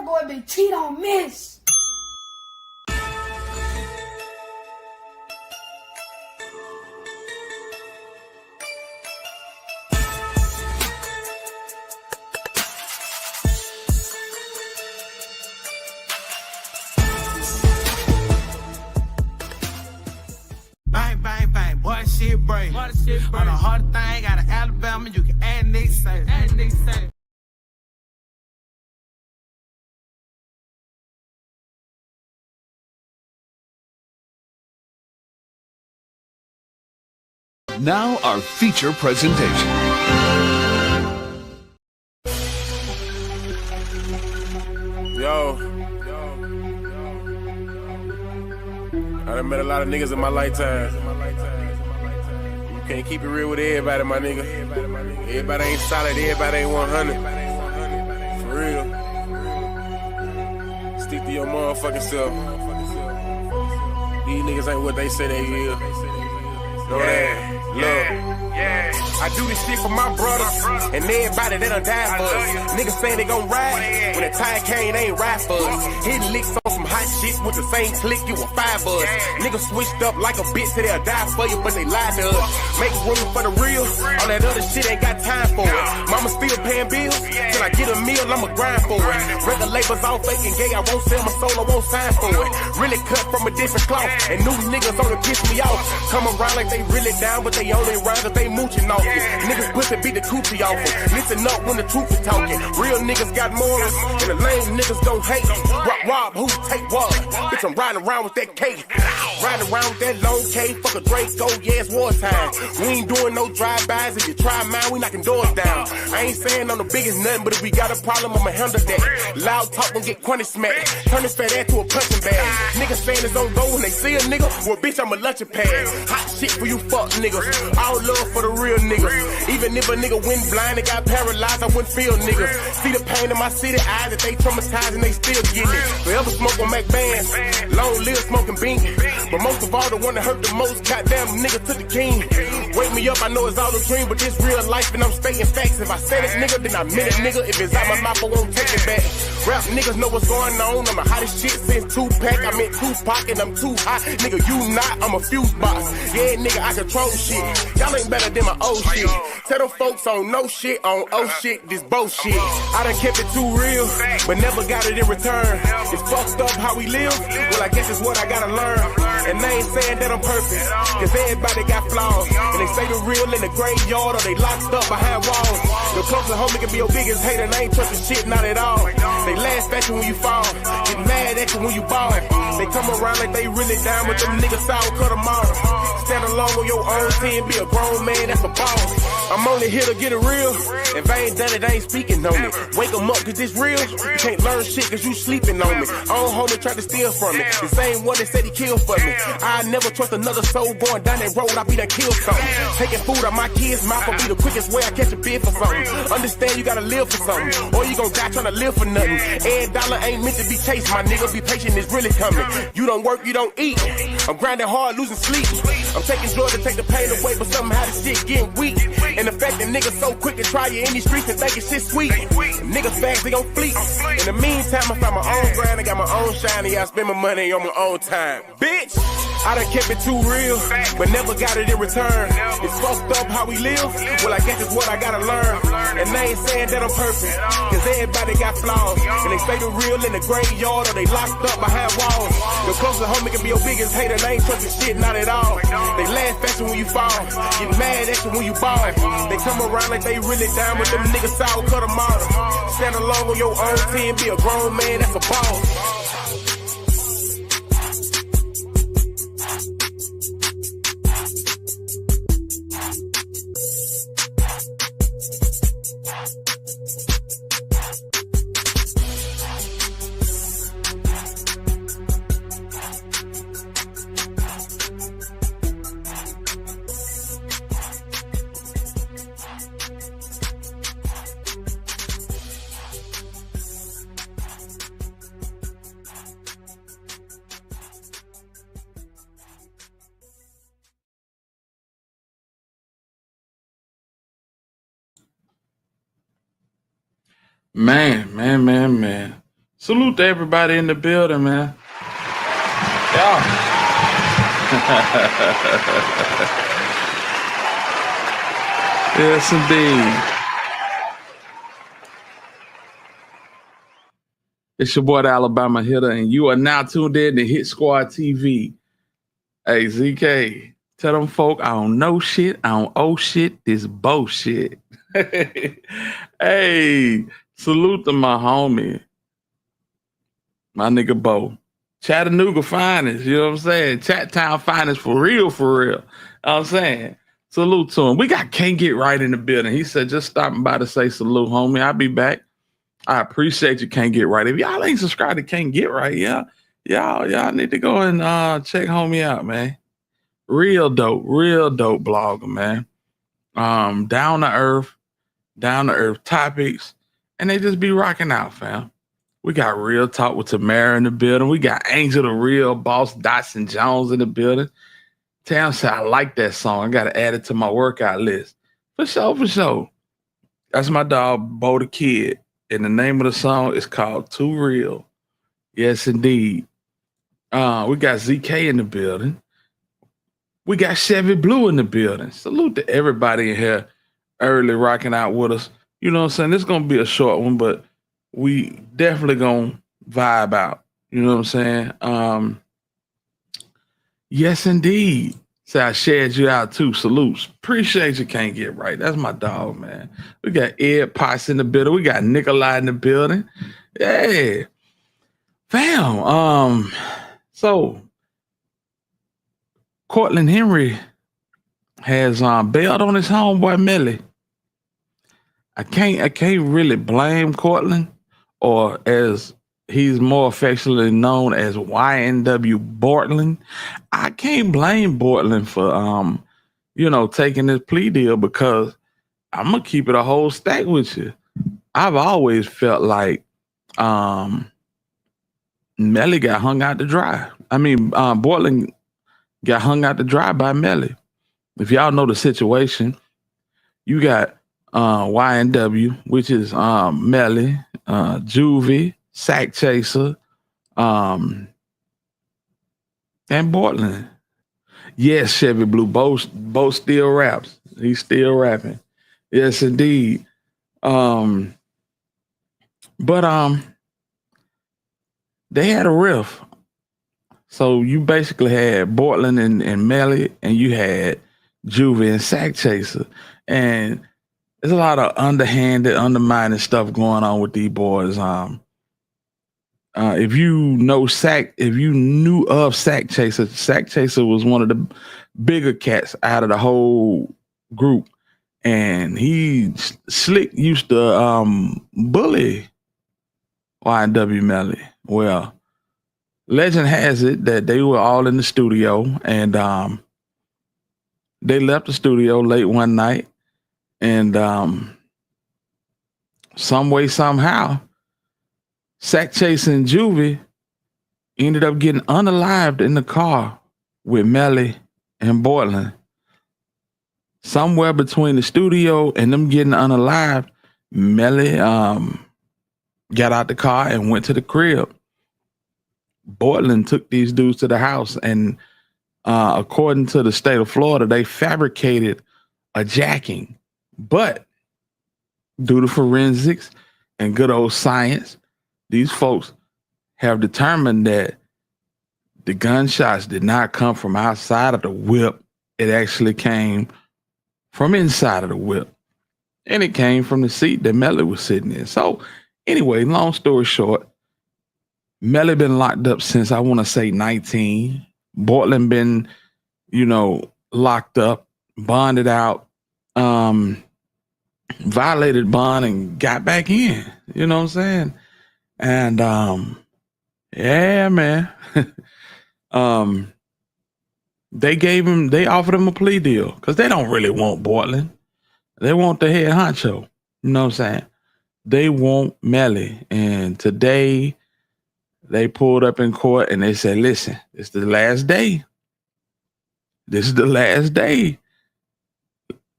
That boy been cheat on miss. Bang, bang, bang, boy, shit break. On the hard thing, got an Alabama, you can add next say. Now our feature presentation. Yo. I done met a lot of niggas in my lifetime. You can't keep it real with everybody, my nigga. Everybody ain't solid, everybody ain't 100. For real. Stick to your motherfucking self. These niggas ain't what they say they is. Know that? Yeah, I do this shit for my brothers and everybody that done died for us. Niggas saying they gon' ride, when the time came, they ain't ride for us. Hitting licks on some hot shit with the same click, you a 5 us. Niggas switched up like a bitch, so they'll die for you, but they lied to us. Make room for the real, all that other shit ain't got time for it. Mama still paying bills, till I get a meal, I'ma grind for it. Record labels all fake and gay, I won't sell my soul, I won't sign for it. Really cut from a different cloth, and new niggas only piss me off. Come around like they really down, but they only ride if they mooching off it. Niggas pussy beat the coochie off it. Listen up when the truth is talking. Real niggas got morals, and the lame niggas don't hate. Rob, who take what? Bitch, I'm riding around with that cake. Riding around with that long K. Fuck a Draco, yeah, it's wartime. We ain't doing no drive-bys. If you try mine, we knocking doors down. I ain't saying I'm the biggest nothing, but if we got a problem, I'ma handle that. Loud talk gon' get crunny smacked. Turn this fat ass to a punching bag. Niggas saying it's on go when they see a nigga. Well, bitch, I'm a luncheon pad. Hot shit for you fuck niggas. All love for the real niggas. Even if a nigga went blind and got paralyzed, I wouldn't feel niggas. See the pain in my city eyes that they traumatized and they still getting it. Forever smoke on Mac bands, long live smoking bean. But most of all, the one that hurt the most, goddamn nigga to the king. Wake me up, I know it's all a dream, but this real life and I'm stating facts. If I said it, nigga, then I meant it, nigga. If it's out my mouth, I won't take it back. Rap niggas know what's going on. I'm the hottest shit since Tupac. I meant Tupac and I'm too hot. Nigga, you not, I'm a fuse box. Yeah, nigga, I control shit. Y'all ain't better than my old shit. Tell them folks on no shit, on oh shit, this bullshit. I done kept it too real, but never got it in return. It's fucked up how we live. Well, I guess it's what I gotta learn. And they ain't saying that I'm perfect, cause everybody got flaws. And they say the real in the graveyard or they locked up behind walls. Your closest homie can be your biggest hater and I ain't trusting shit, not at all. They laugh at you when you fall, get mad at you when you ball. They come around like they really down with them niggas sour, cut them off. Stand along on your own team, be a grown man, that's a boss. I'm only here to get it real. If I ain't done it, I ain't speaking on it. Wake 'em up, cause it's real. You can't learn shit cause you sleeping on me. Own homie tried to steal from me. The same one that said he killed for me. I never trust another soul going down that road, I be done killed something. Taking food out my kids' mouth will be the quickest way I catch a bid for something. Understand you gotta live for something, or you gon' die trying to live for nothing. Every dollar ain't meant to be chased, my nigga. Be patient, it's really coming. You don't work, you don't eat. I'm grinding hard, losing sleep. I'm taking drugs to take the pain away, but somehow this shit getting weak. And the fact that niggas so quick to try you in these streets and thinking shit sweet. Niggas fast, they gon' fleet. In the meantime, I found my own grind, I got my own shine, and I spend my money on my own time. Bitch, I done kept it too real, but never got it in return. It's fucked up how we live, well I guess it's what I gotta learn. And they ain't saying that I'm perfect, cause everybody got flaws. And they say the real in the graveyard or they locked up behind walls. Your closest homie can be your biggest hater, they ain't trusting shit, not at all. They laugh at you when you fall, get mad at you when you ball. They come around like they really down with them niggas sour, cut them off. Stand along on your own team, be a grown man, that's a boss. Man. Salute to everybody in the building, man. Yeah. Yes, indeed. It's your boy, the Alabama Hitter, and you are now tuned in to Hit Squad TV. Hey, ZK, tell them folk I don't know shit, I don't owe shit, this bullshit. Hey, salute to my homie, my nigga Bo. Chattanooga finest, you know what I'm saying? Chat Town finest for real, for real. You know what I'm saying? Salute to him. We got Can't Get Right in the building. He said, just stopping by to say salute, homie. I'll be back. I appreciate you, Can't Get Right. If y'all ain't subscribed to Can't Get Right, y'all need to go and check homie out, man. Real dope blogger, man. Down to earth topics, and they just be rocking out, fam. We got Real Talk with Tamara in the building. We got Angel the Real Boss Dotson Jones in the building. Tam said, I like that song. I got to add it to my workout list. For sure. That's my dog, Bo the Kid. And the name of the song is called Too Real. Yes, indeed. We got ZK in the building. We got Chevy Blue in the building. Salute to everybody in here early rocking out with us. You know what I'm saying? This is going to be a short one, but we definitely going to vibe out. You know what I'm saying? Yes, indeed. So I shared you out too. Salutes. Appreciate you, Can't Get Right. That's my dog, man. We got Ed Potts in the building. We got Nikolai in the building. Yeah. Fam. So Cortland Henry has bailed on his homeboy Melly. I can't really blame Cortland, or as he's more affectionately known as YNW Bortlen. I can't blame Bortlen for taking this plea deal, because I'm gonna keep it a whole stack with you. I've always felt like Melly got hung out to dry. Bortlen got hung out to dry by Melly. If y'all know the situation, you got YNW, which is Melly, Juvie, Sack Chaser, and Bortlen. Yes, Chevy Blue, both still raps. He's still rapping. Yes, indeed. But they had a riff. So you basically had Bortlen and Melly, and you had Juvie and Sack Chaser. And there's a lot of underhanded, undermining stuff going on with these boys. If you knew of Sack Chaser was one of the bigger cats out of the whole group. And he slick used to bully YNW Melly. Well, legend has it that they were all in the studio, and they left the studio late one night, and some way, somehow, Sack Chase and Juvie ended up getting unalived in the car with Melly and Bortlen. Somewhere between the studio and them getting unalived, Melly got out the car and went to the crib. Bortlen took these dudes to the house, and according to the state of Florida, they fabricated a jacking. But due to forensics and good old science, these folks have determined that the gunshots did not come from outside of the whip. It actually came from inside of the whip. And it came from the seat that Melly was sitting in. So anyway, long story short, Melly been locked up since, I want to say, 19. Bortlen been, locked up, bonded out, violated bond, and got back in. You know what I'm saying? And yeah, man. They offered him a plea deal because they don't really want Bortlen. They want the head honcho. You know what I'm saying? They want Melly. And today they pulled up in court and they said, listen, it's the last day. This is the last day.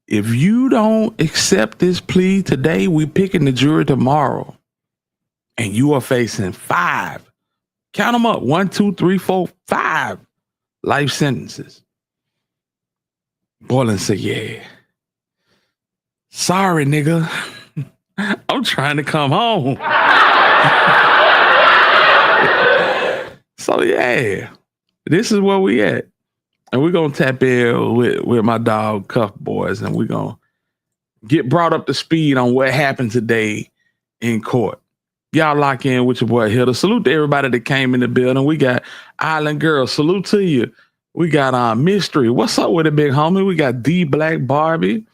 If you don't accept this plea today, we picking the jury tomorrow. and you are facing 5. Count them up. 1, 2, 3, 4, 5 life sentences. Bortlen said, yeah. Sorry, nigga. I'm trying to come home. So, yeah, this is where we at. And we're going to tap in with my dog, Cuff Boys, and we're going to get brought up to speed on what happened today in court. Y'all lock in with your boy Hilda. Salute to everybody that came in the building. We got Island Girl. Salute to you. We got Mystery. What's up with it, big homie? We got D Black Barbie.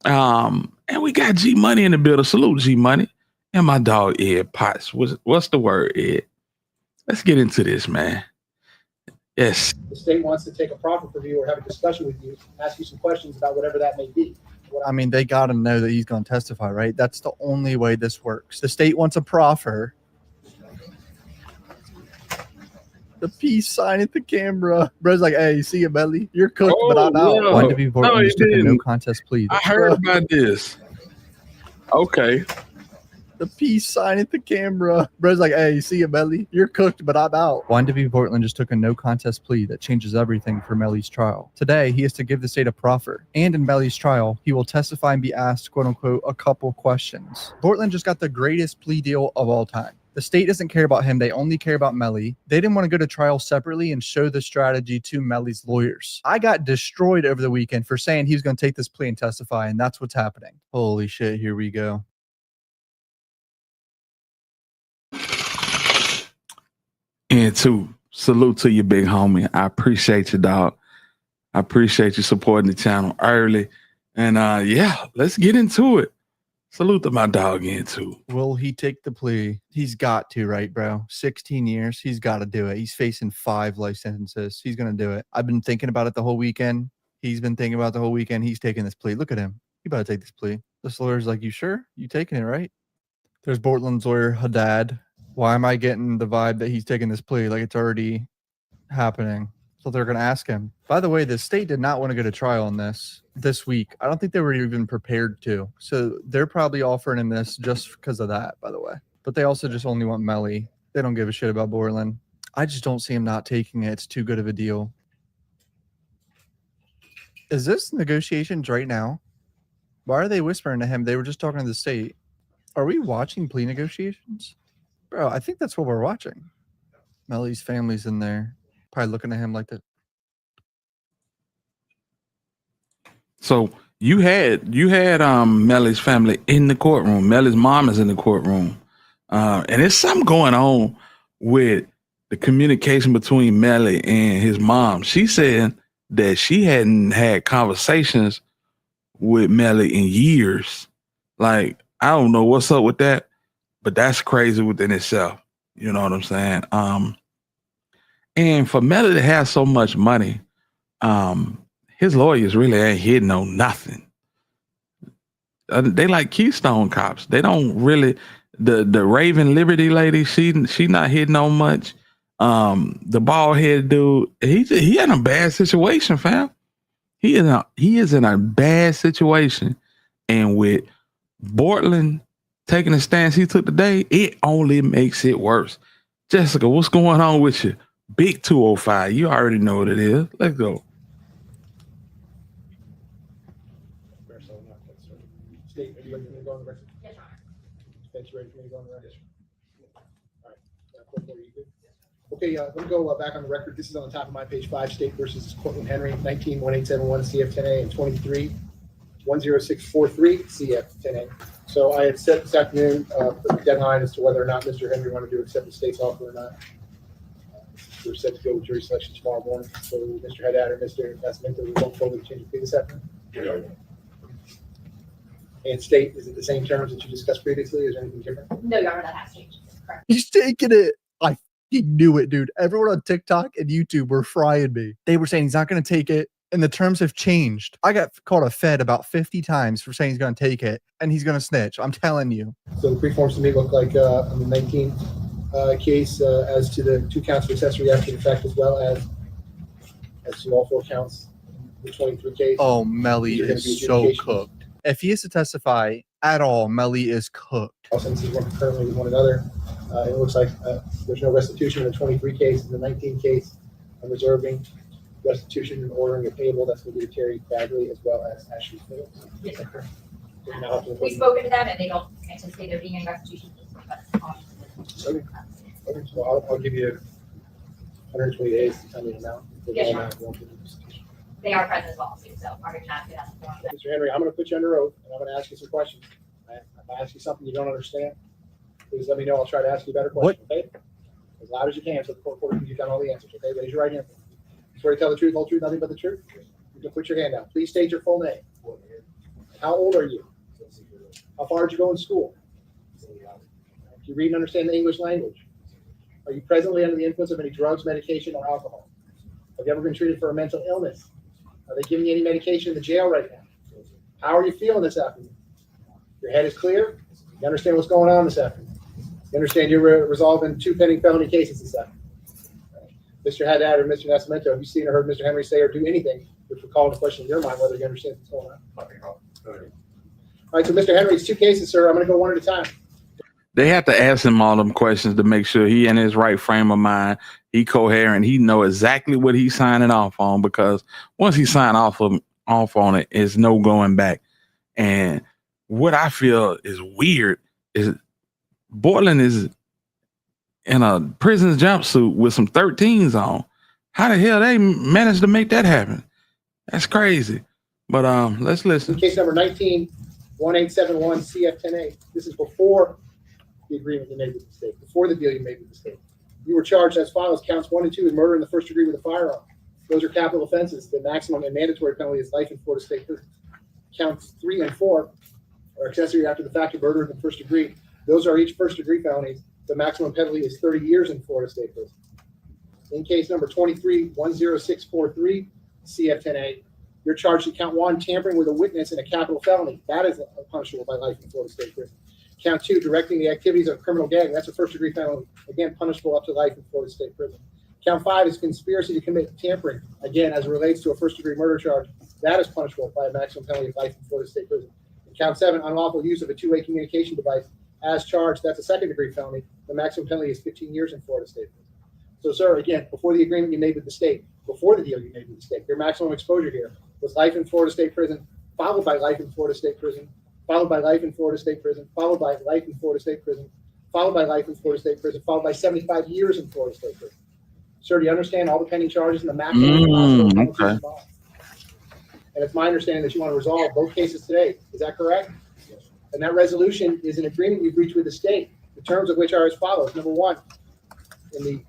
And we got G Money in the building. Salute G Money. And my dog Ed Potts. What's the word, Ed? Let's get into this, man. Yes. The state wants to take a proffer from you or have a discussion with you, ask you some questions about whatever that may be. I mean, they got to know that he's going to testify, right? That's the only way this works. The state wants a proffer. The peace sign at the camera. Bro's like, hey, you see your belly? You're cooked, but I'm out. YNW Bortlen just took a no contest plea. I heard about this. Okay. The peace sign at the camera. Bro's like, hey, you see your belly? You're cooked, but I'm out. YNW Bortlen just took a no contest plea that changes everything for Melly's trial. Today, he has to give the state a proffer. And in Melly's trial, he will testify and be asked, quote unquote, a couple questions. Bortlen just got the greatest plea deal of all time. The state doesn't care about him. They only care about Melly. They didn't want to go to trial separately and show the strategy to Melly's lawyers. I got destroyed over the weekend for saying he was going to take this plea and testify, and that's what's happening. Holy shit, here we go. And salute to you, big homie. I appreciate you, dog. I appreciate you supporting the channel early. And yeah, let's get into it. Salute to my dog again, too. Will he take the plea? He's got to, right, bro? 16 years. He's got to do it. He's facing 5 life sentences. He's going to do it. I've been thinking about it the whole weekend. He's been thinking about it the whole weekend. He's taking this plea. Look at him. He better take this plea. This lawyer's like, you sure? You taking it, right? There's Bortlen's lawyer, Haddad. Why am I getting the vibe that he's taking this plea? Like it's already happening. So they're going to ask him. By the way, the state did not want to go to trial on this week. I don't think they were even prepared to. So they're probably offering him this just because of that, by the way. But they also just only want Melly. They don't give a shit about Bortlen. I just don't see him not taking it. It's too good of a deal. Is this negotiations right now? Why are they whispering to him? They were just talking to the state. Are we watching plea negotiations? Bro, I think that's what we're watching. Melly's family's in there. Probably looking at him like that. So you had Melly's family in the courtroom. Melly's mom is in the courtroom. And there's something going on with the communication between Melly and his mom. She said that she hadn't had conversations with Melly in years. Like, I don't know what's up with that, but that's crazy within itself. You know what I'm saying? And for Melly to have so much money, his lawyers really ain't hitting on nothing. They like Keystone cops. They don't really, the Raven Liberty lady, she not hitting on much. The bald head dude, he in a bad situation, fam. He is in a bad situation. And with Bortlen taking the stance he took today, it only makes it worse. Jessica, what's going on with you? Big 205. You already know what it is. Let's go. State, are you ready for me to go on the record? Yes, Your Honor. Bench, you ready for me to go on the record? All right. Are you good? Okay, let me go back on the record. This is on the top of my page 5, State versus Courtroom Henry, 19-1871 CF10A and 23-10643 CF10A. So I had set this afternoon the deadline as to whether or not Mr. Henry wanted to accept the state's offer or not. We're set to go with jury selection tomorrow morning. So Mr. Haddad or Mr. Nascimento will go forward to change the plea this afternoon. Yeah. And state, is it the same terms that you discussed previously? Is there anything different? No, Your Honor, that has changed. Correct. He's taking it. I knew it, dude. Everyone on TikTok and YouTube were frying me. They were saying he's not going to take it, and the terms have changed. I got called a Fed about 50 times for saying he's going to take it, and he's going to snitch. I'm telling you. So the preforms to me look like on the 19 case as to the 2 counts of accessory after the fact, as well as to all 4 counts in the 23 case. Oh, Melly is so cooked. If he is to testify at all, Melly is cooked. All sentences work concurrently with one another. It looks like there's no restitution in the 23 case. In the 19 case, I'm reserving restitution and ordering it payable. That's going to be to Terry Bagley as well as Ashley Phillips. Yes, sir. Now, We've spoken to them and they don't anticipate there being any restitution. Okay. Okay, so I'll give you 120 days to tell me the amount. Yes, sure. They are present as well, too, so I'm going to ask you that. Mr. Henry, I'm going to put you under oath and I'm going to ask you some questions. If I ask you something you don't understand, please let me know. I'll try to ask you a better question, okay? As loud as you can so the court can get down all the answers, okay? Raise your right hand. Swear to tell the truth, whole truth, nothing but the truth. You can put your hand down. Please state your full name. How old are you? How far did you go in school? Do you read and understand the English language? Are you presently under the influence of any drugs, medication, or alcohol? Have you ever been treated for a mental illness? Are they giving you any medication in the jail right now? How are you feeling this afternoon? Your head is clear? You understand what's going on this afternoon? You understand you're resolving 2 pending felony cases this afternoon? Mr. Haddad or Mr. Nascimento, have you seen or heard Mr. Henry say or do anything which would call into question in your mind whether you understand what's going on? All right, so Mr. Henry's 2 cases, sir. I'm going to go one at a time. They have to ask him all them questions to make sure he in his right frame of mind, he coherent, he know exactly what he's signing off on, because once he sign off on it, it's no going back. And what I feel is weird is Bortlen is in a prison jumpsuit with some 13s on. How the hell they managed to make that happen? That's crazy. But let's listen. Case number 19-1871 CF10A. This is before the agreement you made with the state, before the deal you made with the state. You were charged as follows: counts 1 and 2 in murder in the first degree with a firearm. Those are capital offenses. The maximum and mandatory penalty is life in Florida State prison. Counts 3 and 4 are accessory after the fact of murder in the first degree. Those are each first degree felonies. The maximum penalty is 30 years in Florida State prison. In case number 23-10643 CF10A, you're charged in count 1, tampering with a witness in a capital felony. That is punishable by life in Florida State prison. Count 2, directing the activities of a criminal gang. That's a first degree felony. Again, punishable up to life in Florida State prison. Count 5 is conspiracy to commit tampering. Again, as it relates to a first degree murder charge, that is punishable by a maximum penalty of life in Florida State prison. And count 7, unlawful use of a two-way communication device as charged. That's a second degree felony. The maximum penalty is 15 years in Florida State prison. So, sir, again, before the agreement you made with the state, before the deal you made with the state, your maximum exposure here was life in Florida State prison, followed by life in Florida State prison, followed by life in Florida State prison, followed by life in Florida State prison, followed by life in Florida State prison, followed by 75 years in Florida State prison. Sir, do you understand all the pending charges and the maximum? Okay. And it's my understanding that you want to resolve both cases today. Is that correct? Yes. And that resolution is an agreement you've reached with the state, the terms of which are as follows. Number 1, in the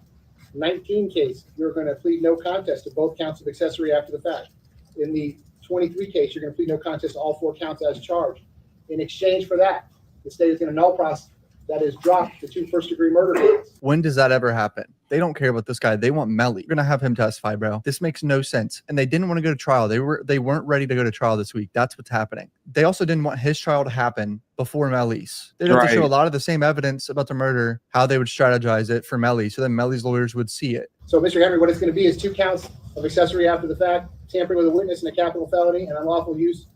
19 case, you're going to plead no contest to both counts of accessory after the fact. In the 23 case, you're going to plead no contest to all 4 counts as charged. In exchange for that, the state is going to null process, that is, drop the 2 first degree murder counts. When does that ever happen? They don't care about this guy. They want Melly. You're gonna have him testify, bro. This makes no sense. And they didn't want to go to trial. They weren't ready to go to trial this week. That's what's happening. They also didn't want his trial to happen before Melly's. They'd have to show a lot of the same evidence about the murder, how they would strategize it for Melly, so then Melly's lawyers would see it. So, Mr. Henry, what it's going to be is 2 counts of accessory after the fact, tampering with a witness in a capital felony, and unlawful use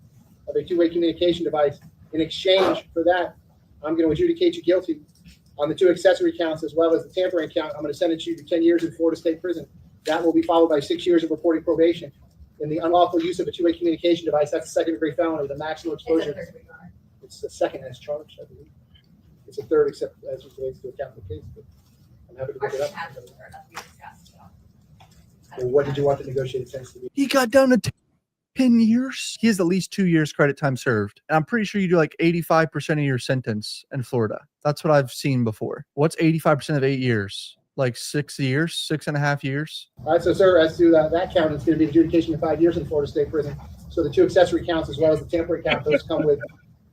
of a two-way communication device. In exchange for that, I'm going to adjudicate you guilty on the 2 accessory counts as well as the tampering count. I'm going to sentence you to 10 years in Florida State prison. That will be followed by 6 years of reporting probation. In the unlawful use of a two-way communication device, that's a second degree felony. The maximum exposure, it's the second as charged, I believe. It's a third, except as it relates to a capital case. But I'm happy to look it up. Well, what did you want the negotiated sentence to be? He got down to 10 years. He has at least 2 years credit time served. And I'm pretty sure you do like 85% of your sentence in Florida. That's what I've seen before. What's 85% of 8 years? Like 6 years, 6.5 years. All right, so sir, as to that count, it's going to be adjudication of 5 years in Florida State prison. So the 2 accessory counts as well as the tampering count, those come with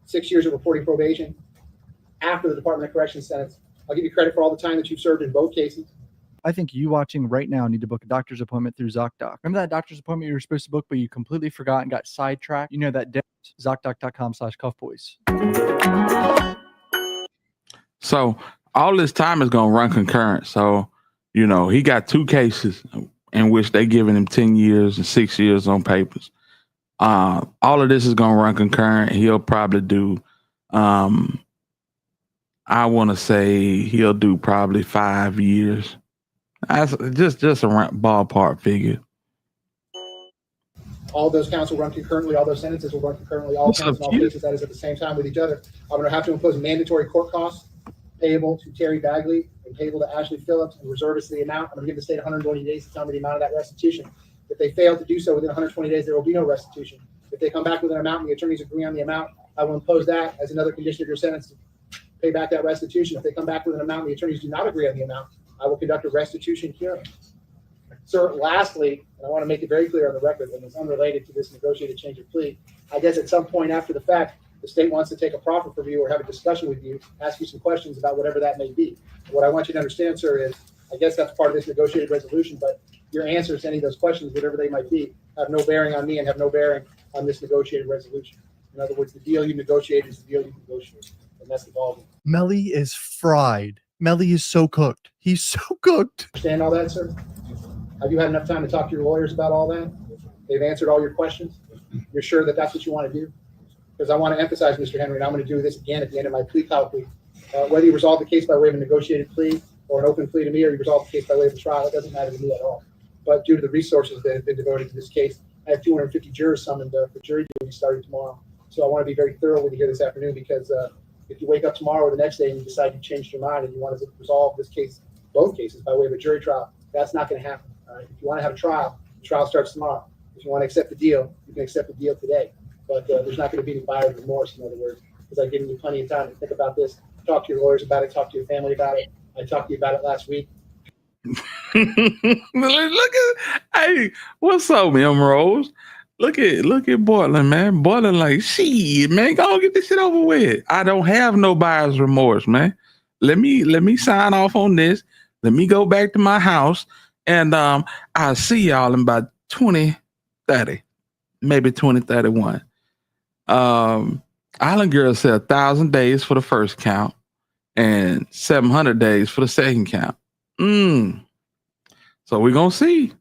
6 years of reporting probation after the Department of Corrections sentence. I'll give you credit for all the time that you've served in both cases. I think you watching right now need to book a doctor's appointment through ZocDoc. Remember that doctor's appointment you were supposed to book, but you completely forgot and got sidetracked? You know that ZocDoc.com/cuffboys. So all this time is going to run concurrent. So, you know, he got 2 cases in which they giving him 10 years and 6 years on papers. All of this is going to run concurrent. He'll probably do I want to say he'll do probably 5 years. That's just a ballpark figure. All those counts will run concurrently. All those sentences will run concurrently. All counts in all cases, that is at the same time with each other. I'm going to have to impose mandatory court costs payable to Terry Bagley and payable to Ashley Phillips and reservists the amount. I'm going to give the state 120 days to tell me the amount of that restitution. If they fail to do so within 120 days, there will be no restitution. If they come back with an amount and the attorneys agree on the amount, I will impose that as another condition of your sentence to pay back that restitution. If they come back with an amount and the attorneys do not agree on the amount, I will conduct a restitution hearing. Sir, lastly, and I want to make it very clear on the record, and it's unrelated to this negotiated change of plea, I guess at some point after the fact, the state wants to take a proffer from you or have a discussion with you, ask you some questions about whatever that may be. What I want you to understand, sir, is I guess that's part of this negotiated resolution, but your answers to any of those questions, whatever they might be, have no bearing on me and have no bearing on this negotiated resolution. In other words, the deal you negotiated is the deal you negotiated, and that's evolving. Melly is fried. Melly is so cooked. He's so cooked. Understand all that, sir? Have you had enough time to talk to your lawyers about all that? They've answered all your questions? You're sure that that's what you want to do? Because I want to emphasize, Mr. Henry, and I'm going to do this again at the end of my plea colloquy. Whether you resolve the case by way of a negotiated plea or an open plea to me, or you resolve the case by way of a trial, it doesn't matter to me at all. But due to the resources that have been devoted to this case, I have 250 jurors summoned for jury duty starting tomorrow. So I want to be very thorough with you here this afternoon, because if you wake up tomorrow or the next day and you decide you changed your mind and you want to resolve this case, both cases, by way of a jury trial, that's not going to happen. All right? If you want to have a trial, the trial starts tomorrow. If you want to accept the deal, you can accept the deal today. But there's not going to be any buyer's remorse, in other words, because I've given you plenty of time to think about this, talk to your lawyers about it, talk to your family about it. I talked to you about it last week. Look at, hey, what's up, M. Rose? Look at Bortlen, man. Bortlen like, shit, man, go get this shit over with. I don't have no buyer's remorse, man. Let me sign off on this. Let me go back to my house, and I'll see y'all in about 2030, maybe 2031. Island Girl said 1,000 days for the first count and 700 days for the second count. So we're gonna see.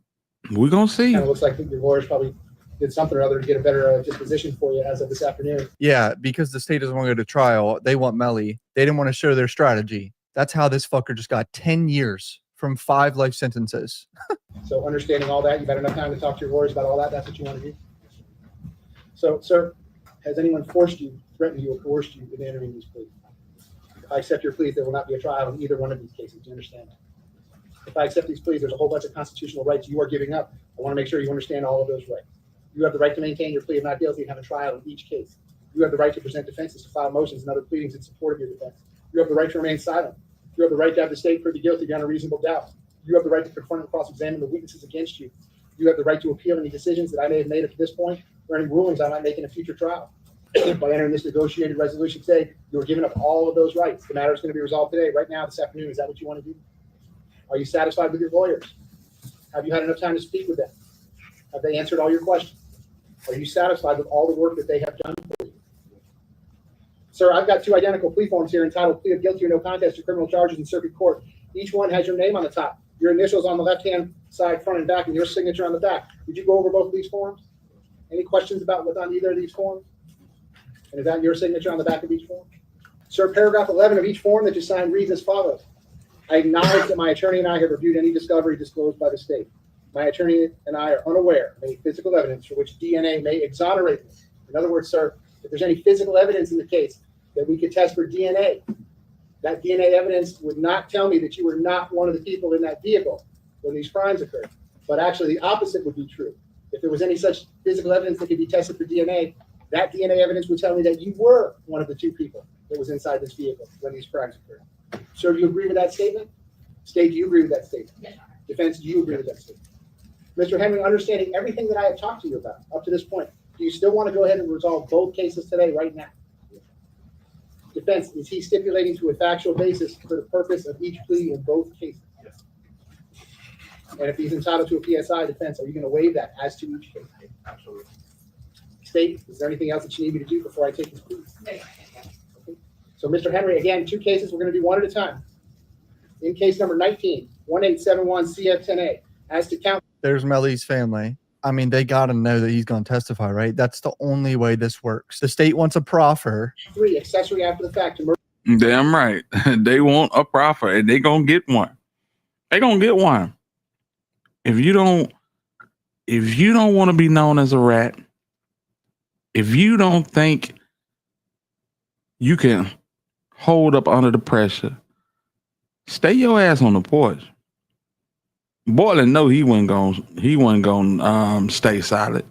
We're gonna see. And it looks like your lawyers probably did something or other to get a better disposition for you as of this afternoon. Yeah, because the state doesn't want to go to trial. They want Melly. They didn't want to show their strategy. That's how this fucker just got 10 years from 5 life sentences. So understanding all that, you've had enough time to talk to your lawyers about all that. That's what you want to do. So, sir, has anyone forced you, threatened you, or coerced you into entering these pleas? If I accept your pleas, there will not be a trial in either one of these cases. Do you understand that? If I accept these pleas, there's a whole bunch of constitutional rights you are giving up. I want to make sure you understand all of those rights. You have the right to maintain your plea of not guilty and have a trial in each case. You have the right to present defenses, to file motions and other pleadings in support of your defense. You have the right to remain silent. You have the right to have the state prove you guilty beyond a reasonable doubt. You have the right to confront and cross-examine the witnesses against you. You have the right to appeal any decisions that I may have made up to this point or any rulings I might make in a future trial. By entering this negotiated resolution today, you are giving up all of those rights. The matter is going to be resolved today, right now, this afternoon. Is that what you want to do? Are you satisfied with your lawyers? Have you had enough time to speak with them? Have they answered all your questions? Are you satisfied with all the work that they have done for you? Sir, I've got 2 identical plea forms here entitled Plea of Guilty or No Contest to Criminal Charges in Circuit Court. Each one has your name on the top, your initials on the left-hand side, front and back, and your signature on the back. Did you go over both of these forms? Any questions about what's on either of these forms? And is that your signature on the back of each form? Sir, paragraph 11 of each form that you signed reads as follows. I acknowledge that my attorney and I have reviewed any discovery disclosed by the state. My attorney and I are unaware of any physical evidence for which DNA may exonerate me. In other words, sir, if there's any physical evidence in the case that we could test for DNA, that DNA evidence would not tell me that you were not one of the people in that vehicle when these crimes occurred. But actually the opposite would be true. If there was any such physical evidence that could be tested for DNA, that DNA evidence would tell me that you were one of the 2 people that was inside this vehicle when these crimes occurred. Sir, do you agree with that statement? State, do you agree with that statement? Yes, Your Honor. Defense, do you agree with that statement? Mr. Henry, understanding everything that I have talked to you about up to this point, do you still want to go ahead and resolve both cases today, right now? Defense, is he stipulating to a factual basis for the purpose of each plea in both cases? Yes. And if he's entitled to a PSI defense, are you going to waive that as to each case? Absolutely. State, is there anything else that you need me to do before I take his plea? No, Your Honor. Okay. So, Mr. Henry, again, 2 cases. We're going to do one at a time. In case number 19, 1871 CF10A, as to count. There's Melly's family. I mean, they got to know that he's going to testify, right? That's the only way this works. The state wants a proffer. 3, accessory after the fact to murder. Damn right. They want a profit and they gonna get one. They gonna get one. If you don't want to be known as a rat, if you don't think you can hold up under the pressure, stay your ass on the porch. Bortlen know he wasn't gonna stay silent.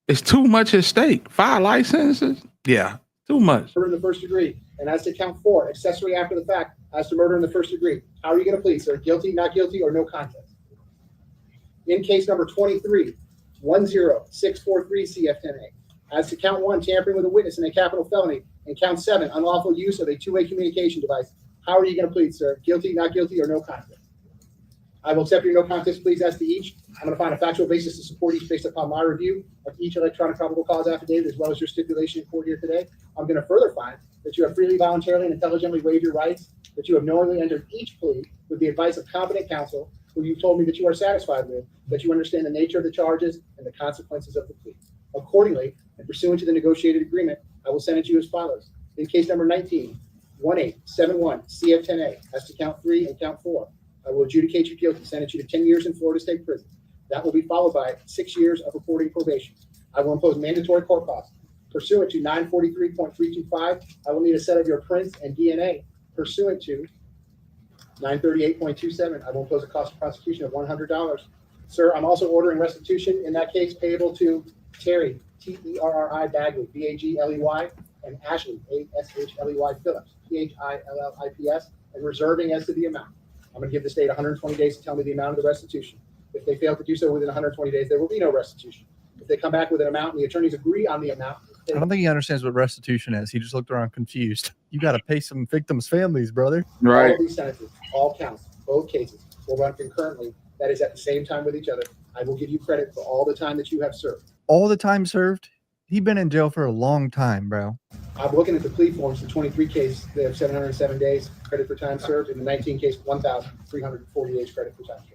It's too much at stake. 5 life sentences? Yeah, too much. Murder in the first degree. And as to count 4, accessory after the fact, as to murder in the first degree. How are you going to plead, sir? Guilty, not guilty, or no contest? In case number 23, 10643 CF10A. As to count 1, tampering with a witness in a capital felony, and count 7, unlawful use of a two-way communication device. How are you going to plead, sir? Guilty, not guilty, or no contest? I will accept your no contest pleas as to each. I'm going to find a factual basis to support each based upon my review of each electronic probable cause affidavit, as well as your stipulation in court here today. I'm going to further find that you have freely, voluntarily, and intelligently waived your rights, that you have knowingly entered each plea with the advice of competent counsel, who you've told me that you are satisfied with, that you understand the nature of the charges and the consequences of the plea. Accordingly, and pursuant to the negotiated agreement, I will send it to you as follows. In case number 19, 1871 CF10A, as to count 3 and count 4, I will adjudicate you guilty, sentence you to 10 years in Florida State Prison. That will be followed by 6 years of reporting probation. I will impose mandatory court costs. Pursuant to 943.325, I will need a set of your prints and DNA. Pursuant to 938.27, I will impose a cost of prosecution of $100. Sir, I'm also ordering restitution in that case payable to Terry, Terri Bagley, Bagley, and Ashley, Ashley Phillips, Phillips, and reserving as to the amount. I'm going to give the state 120 days to tell me the amount of the restitution. If they fail to do so within 120 days, there will be no restitution. If they come back with an amount and the attorneys agree on the amount. I don't think he understands what restitution is. He just looked around confused. You got to pay some victims' families, brother. Right. All of these sentences, all counts, both cases will run concurrently. That is at the same time with each other. I will give you credit for all the time that you have served. All the time served? He's been in jail for a long time, bro. I'm looking at the plea forms. The 23 case, they have 707 days credit for time served. In the 19 case, 1,340 days credit for time served.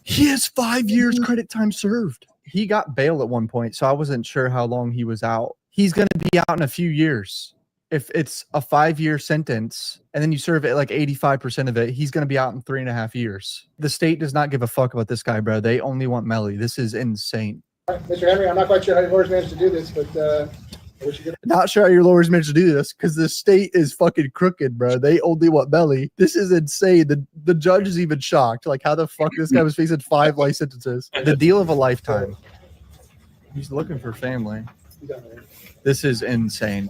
He has 5 years credit time served. He got bail at one point, so I wasn't sure how long he was out. He's going to be out in a few years. If it's a 5-year sentence and then you serve it like 85% of it, he's going to be out in 3.5 years. The state does not give a fuck about this guy, bro. They only want Melly. This is insane. All right, Mr. Henry, I'm not quite sure how your lawyers managed to do this, but I wish you good. Not sure how your lawyers managed to do this because the state is fucking crooked, bro. They only want Melly. This is insane. The judge is even shocked. Like, how the fuck this guy was facing 5 life sentences? The deal of a lifetime. He's looking for family. This is insane.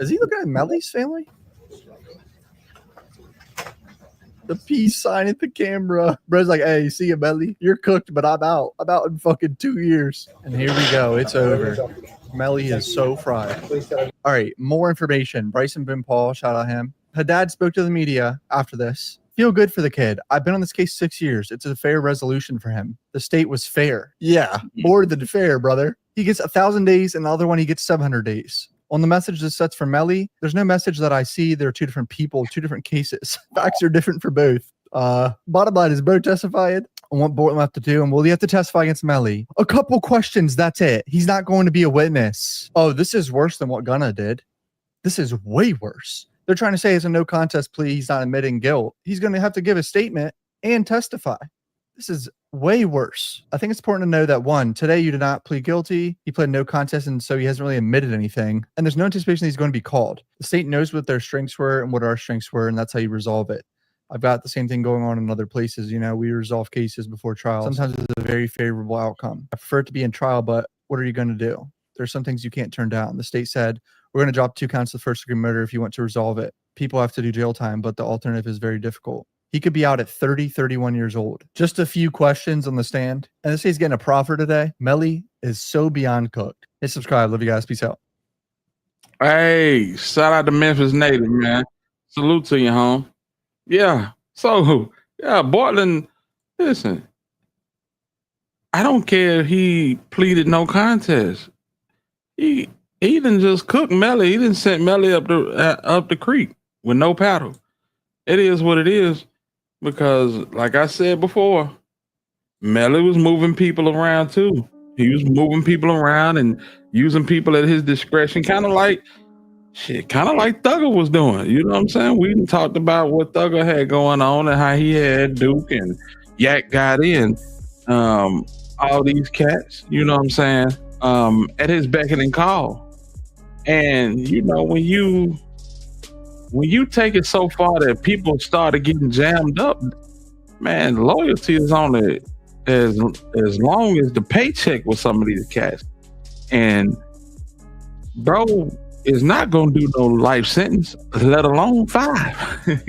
Is he looking at Melly's family? The peace sign at the camera. Bro's like, hey, see you, Melly? You're cooked, but I'm out. I'm out in fucking 2 years. And here we go. It's over. Melly is so fried. All right, more information. Bryson Boone Paul, shout out him. Haddad spoke to the media after this. Feel good for the kid. I've been on this case 6 years. It's a fair resolution for him. The state was fair. Yeah, more than fair, brother. He gets 1,000 days, and the other one he gets 700 days. On the message that sets for Melly, there's no message that I see. There are 2 different people, 2 different cases. Facts are different for both. Bottom line is Bo testified on what Bortlen left to do, and will he have to testify against Melly? A couple questions, that's it. He's not going to be a witness. Oh, this is worse than what Gunna did. This is way worse. They're trying to say it's a no contest plea. He's not admitting guilt. He's going to have to give a statement and testify. This is way worse. I think it's important to know that, 1, today you did not plead guilty. He pled no contest, and so he hasn't really admitted anything. And there's no anticipation that he's going to be called. The state knows what their strengths were and what our strengths were, and that's how you resolve it. I've got the same thing going on in other places. You know, we resolve cases before trial. Sometimes it's a very favorable outcome. I prefer it to be in trial, but what are you going to do? There's some things you can't turn down. The state said, we're going to drop 2 counts of first-degree murder if you want to resolve it. People have to do jail time, but the alternative is very difficult. He could be out at 30, 31 years old. Just a few questions on the stand. And this he's getting a proffer today. Melly is so beyond cooked. Hit subscribe. Love you guys. Peace out. Hey, shout out to Memphis native, man. Salute to you, home. Yeah. So, yeah, Bortlen, listen. I don't care if he pleaded no contest. He didn't just cook Melly. He didn't send Melly up the creek with no paddle. It is what it is because, like I said before, Melly was moving people around too. He was moving people around and using people at his discretion, kind of like Thugger was doing. You know what I'm saying? We done talked about what Thugger had going on and how he had Duke and Yak got in. All these cats, you know what I'm saying, at his beck and call. And you know, when you take it so far that people started getting jammed up, man, loyalty is only as long as the paycheck with some of these cats. And bro is not gonna do no life sentence, let alone 5.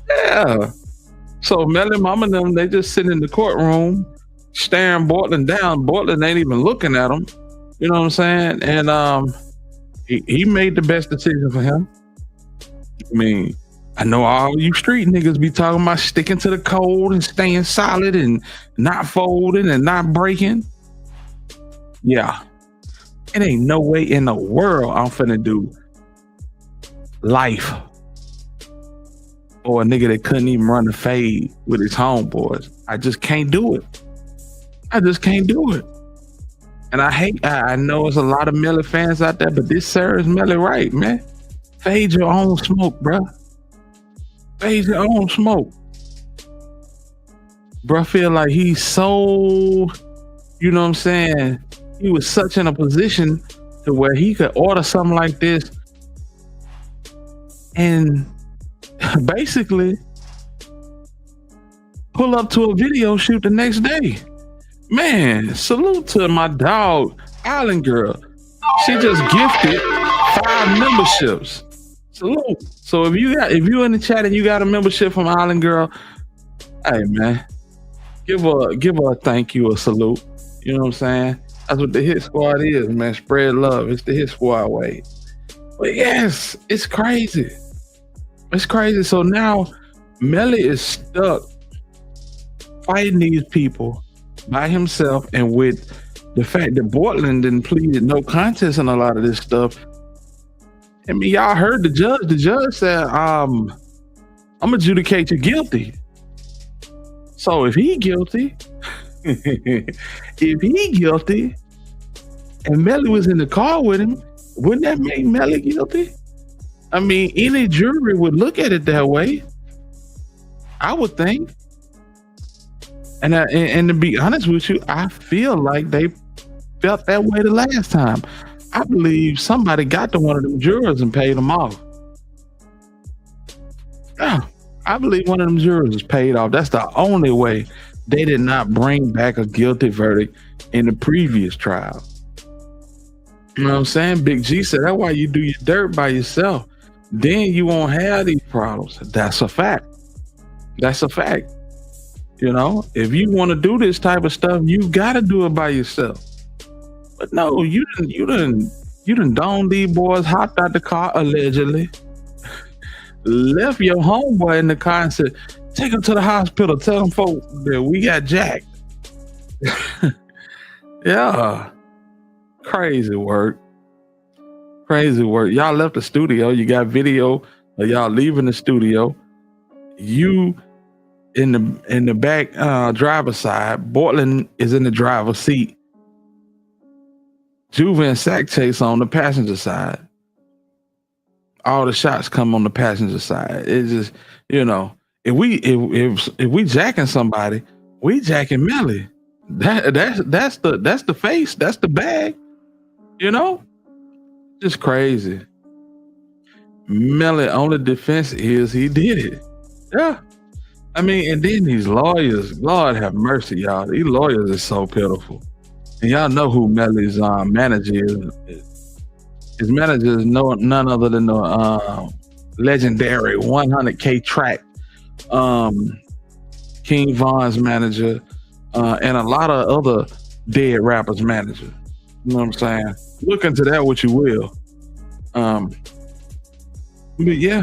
Yeah. So Melly Mama and them, they just sit in the courtroom staring Bortlen down. Bortlen ain't even looking at him. You know what I'm saying? And he made the best decision for him. I mean, I know all you street niggas be talking about sticking to the code and staying solid and not folding and not breaking. Yeah. It ain't no way in the world I'm finna do life or a nigga that couldn't even run the fade with his homeboys. I just can't do it. I just can't do it. And I know there's a lot of Melly fans out there, but this serves Melly right, man. Fade your own smoke, bro. Fade your own smoke. Bro, feel like he's so, you know what I'm saying? He was such in a position to where he could order something like this and basically pull up to a video shoot the next day. Man, salute to my dog, Island Girl. She just gifted 5 memberships. Salute. So if you in the chat and you got a membership from Island Girl, hey man, give her a thank you, a salute. You know what I'm saying? That's what the Hit Squad is, man. Spread love. It's the Hit Squad way. But yes, it's crazy. It's crazy. So now Melly is stuck fighting these people by himself, and with the fact that Bortlen didn't plead no contest in a lot of this stuff. I mean, y'all heard the judge. The judge said, I'm adjudicate you guilty. So if he guilty, and Melly was in the car with him, wouldn't that make Melly guilty? I mean, any jury would look at it that way, I would think. And to be honest with you, I feel like they felt that way the last time. I believe somebody got to one of them jurors and paid them off. Yeah, I believe one of them jurors is paid off. That's the only way they did not bring back a guilty verdict in the previous trial. You know what I'm saying? Big G said, that's why you do your dirt by yourself. Then you won't have these problems. That's a fact. That's a fact. You know, if you want to do this type of stuff, you got to do it by yourself. But no, you done donned these boys, hopped out the car allegedly, left your homeboy in the car and said, take him to the hospital, tell them folks that we got jacked. Yeah. Crazy work. Crazy work. Y'all left the studio. You got video of y'all leaving the studio. You in the back driver's side. Bortlen is in the driver's seat. Juve and Sack Chase on the passenger side. All the shots come on the passenger side. It's just, you know, if we jacking somebody, we jacking Melly. That's the face. That's the bag. You know, just crazy. Melly only defense is he did it. Yeah. I mean, and then these lawyers, Lord have mercy, y'all. These lawyers are so pitiful. And y'all know who Melly's manager is. His manager is none other than the legendary 100K track King Von's manager and a lot of other dead rappers' manager. You know what I'm saying? Look into that what you will. But yeah,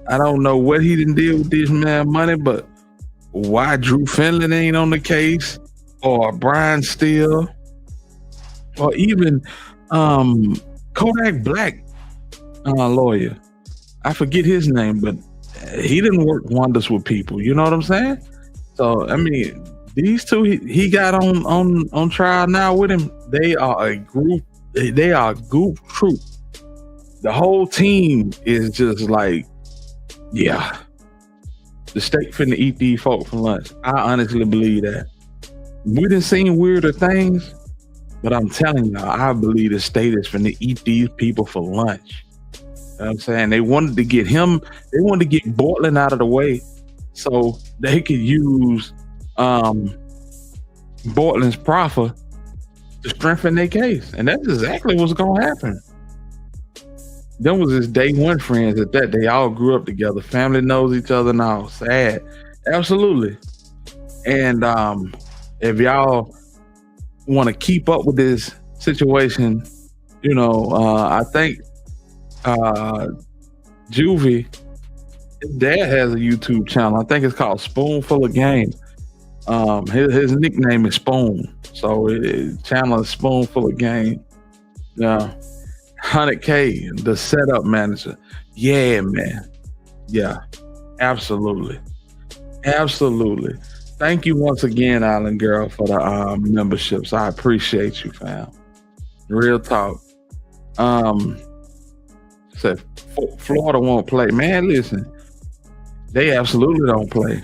I don't know what he didn't deal with this man money, but why Drew Finland ain't on the case, or Brian Steele, or even Kodak Black lawyer. I forget his name, but he didn't work wonders with people. You know what I'm saying? So I mean, these two he got on trial now with him. They are a group. They are a group troop. The whole team is just like, yeah, the state finna eat these folk for lunch. I honestly believe that. We done seen weirder things, but I'm telling y'all, I believe the state is finna eat these people for lunch. You know what I'm saying? They wanted to get Bortlen out of the way so they could use Bortlen's proffer to strengthen their case. And that's exactly what's gonna happen. Them was his day one friends at that. They all grew up together. Family knows each other now. Sad. Absolutely. And if y'all want to keep up with this situation, you know, I think Juvie, his dad has a YouTube channel. I think it's called Spoonful of Game. His nickname is Spoon. So his channel is Spoonful of Game. Yeah. 100K, the setup manager. Yeah, man. Yeah, absolutely. Absolutely. Thank you once again, Island Girl, for the memberships. I appreciate you, fam. Real talk. Said Florida won't play. Man, listen, they absolutely don't play.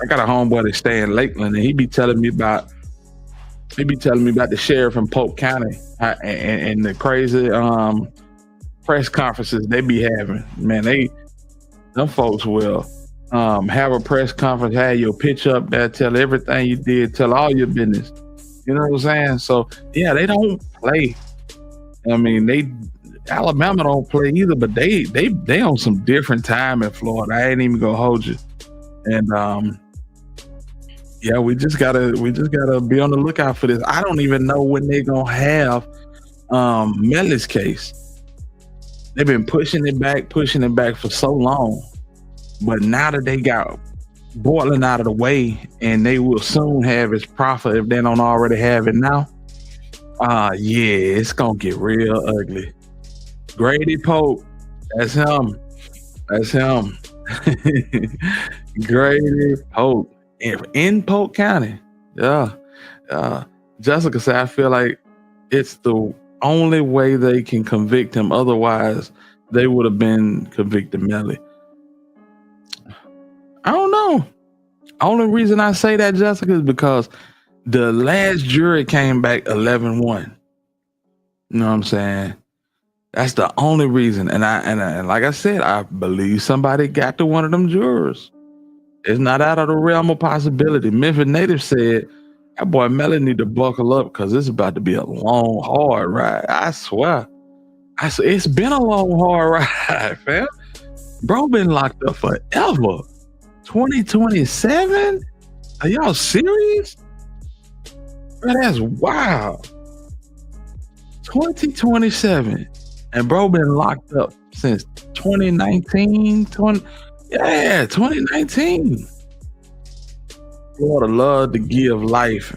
I got a homeboy that stay in Lakeland, and he be telling me about the sheriff in Polk County and the crazy press conferences they be having. Man, them folks will have a press conference, have your pitch up there, tell everything you did, tell all your business. You know what I'm saying? So yeah, they don't play. I mean, Alabama don't play either, but they on some different time in Florida. I ain't even gonna hold you. And yeah, we just gotta be on the lookout for this. I don't even know when they're gonna have Melly's case. They've been pushing it back for so long. But now that they got Bortlen out of the way, and they will soon have his proffer if they don't already have it now. Yeah, it's gonna get real ugly. Grady Pope, that's him. Grady Pope. In Polk County. Yeah. Jessica said, I feel like it's the only way they can convict him. Otherwise, they would have been convicted Melly. I don't know. Only reason I say that, Jessica, is because the last jury came back 11-1. You know what I'm saying? That's the only reason. And like I said, I believe somebody got to one of them jurors. It's not out of the realm of possibility. Memphis native said, that boy Melly need to buckle up because it's about to be a long, hard ride. I swear. It's been a long, hard ride, fam. Bro been locked up forever. 2027? Are y'all serious? Bro, that's wild. 2027. And bro been locked up since 2019, 2019. Florida love to give life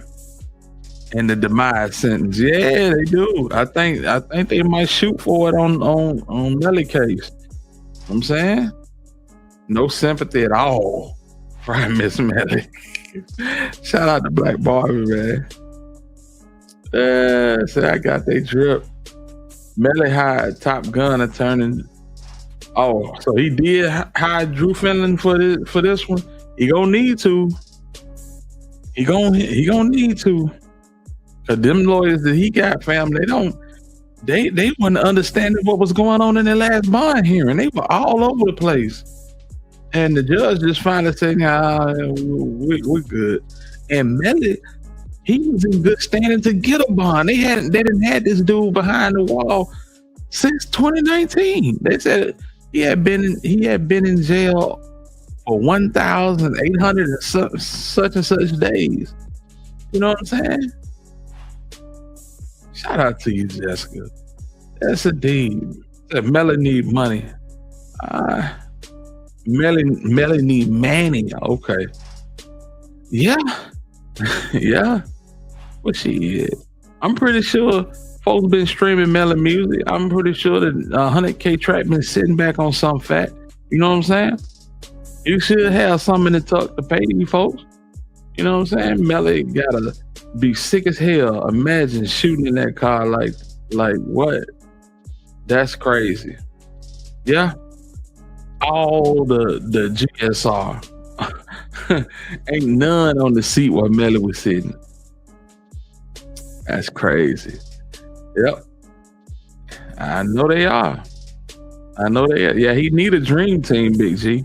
and the demise sentence. Yeah, they do. I think they might shoot for it on Melly case. You know what I'm saying? No sympathy at all for Miss Melly. Shout out to Black Barbie, man. Say I got they drip. Melly hired Top Gun attorney. Oh, so he did hire Drew Finland for this one. He gonna need to. He gonna need to. Cause them lawyers that he got, fam, they weren't understanding what was going on in their last bond hearing. They were all over the place. And the judge just finally said, nah, we're good. And Melly, he was in good standing to get a bond. They didn't have this dude behind the wall since 2019. They said he had been in jail for 1,800 and such and such days. You know what I'm saying? Shout out to you, Jessica. That's a deed. Melly need money. Melly need Manny. Okay. Yeah, yeah. What she is? I'm pretty sure folks been streaming Melly music. I'm pretty sure that 100K track been sitting back on some fat. You know what I'm saying? You should have something in the tuck to pay you folks. You know what I'm saying? Melly gotta be sick as hell. Imagine shooting in that car like what? That's crazy. Yeah. All the GSR. Ain't none on the seat where Melly was sitting. That's crazy. Yep. I know they are. I know they are. Yeah, he need a dream team, Big G.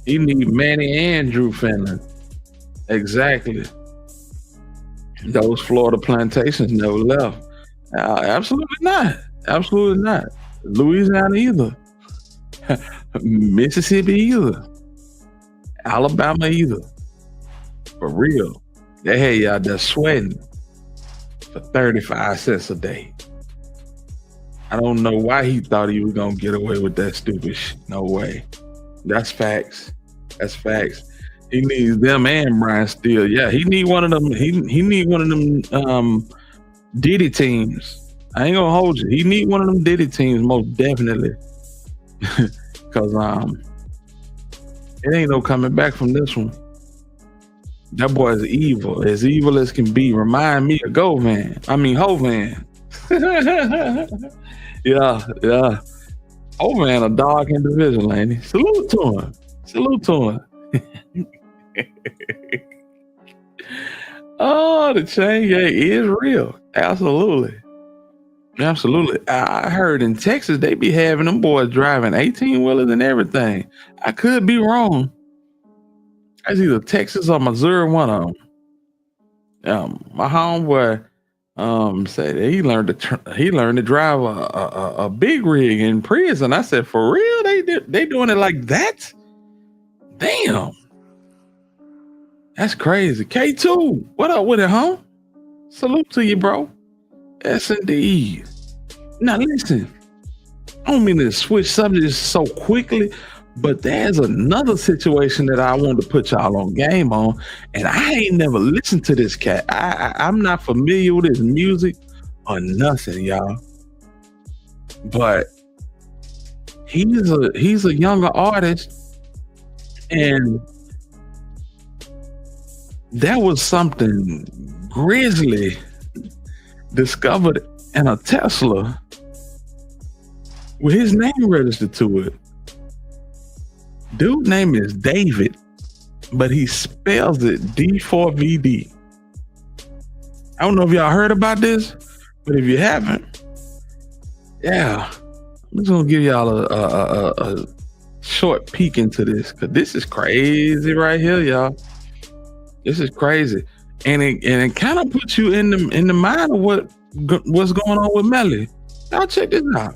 He need Manny and Drew Finland. Exactly. Those Florida plantations never left. Absolutely not. Absolutely not. Louisiana either. Mississippi either. Alabama either. For real. They had y'all there sweating for 35 cents a day. I don't know why he thought he was gonna get away with that stupid shit. No way. That's facts. That's facts. He needs them and Brian Steele. Yeah, he need one of them. He need one of them Diddy teams. I ain't gonna hold you. He need one of them Diddy teams most definitely. Cause it ain't no coming back from this one. That boy is evil as can be. Remind me of Hovan. Yeah. Hovan a dark individual, ain't he? Salute to him. Oh, the chain gang is real. Absolutely. I heard in Texas they be having them boys driving 18-wheelers and everything. I could be wrong. That's either Texas or Missouri, one of them. My homeboy said that he learned to drive a big rig in prison. I said, for real? They doing it like that? Damn. That's crazy. K2, what up with it, huh? Salute to you, bro. Yes, indeed. Now listen, I don't mean to switch subjects so quickly, but there's another situation that I want to put y'all on game on, and I ain't never listened to this cat. I'm not familiar with his music or nothing, y'all. But he's a younger artist, and there was something grisly discovered in a Tesla with his name registered to it. Dude's name is David, but he spells it D4VD. I don't know if y'all heard about this, but if you haven't, yeah, I'm just gonna give y'all a short peek into this, because this is crazy right here, y'all. This is crazy, and it kind of puts you in the mind of what's going on with Melly. Y'all check this out.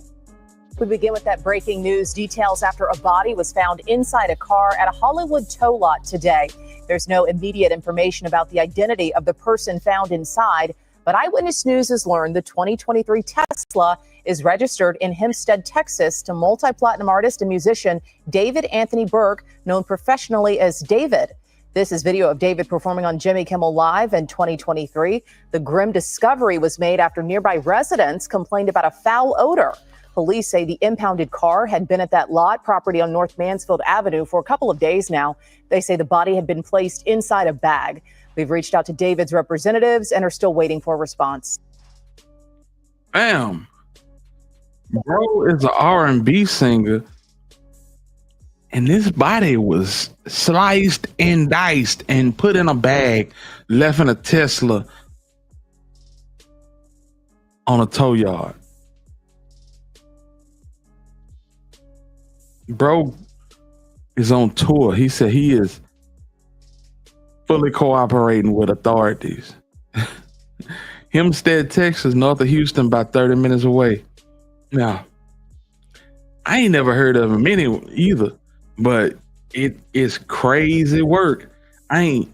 We begin with that breaking news. Details after a body was found inside a car at a Hollywood tow lot today. There's no immediate information about the identity of the person found inside, but Eyewitness News has learned the 2023 Tesla is registered in Hempstead, Texas, to multi-platinum artist and musician David Anthony Burke, known professionally as David. This is video of David performing on Jimmy Kimmel Live in 2023. The grim discovery was made after nearby residents complained about a foul odor. Police say the impounded car had been at that lot property on North Mansfield Avenue for a couple of days now. They say the body had been placed inside a bag. We've reached out to David's representatives and are still waiting for a response. Bam. Bro is an R&B singer, and this body was sliced and diced and put in a bag, left in a Tesla on a tow yard. Bro is on tour. He said he is fully cooperating with authorities. Hempstead, Texas, north of Houston, about 30 minutes away. Now, I ain't never heard of him either, but it is crazy work. What's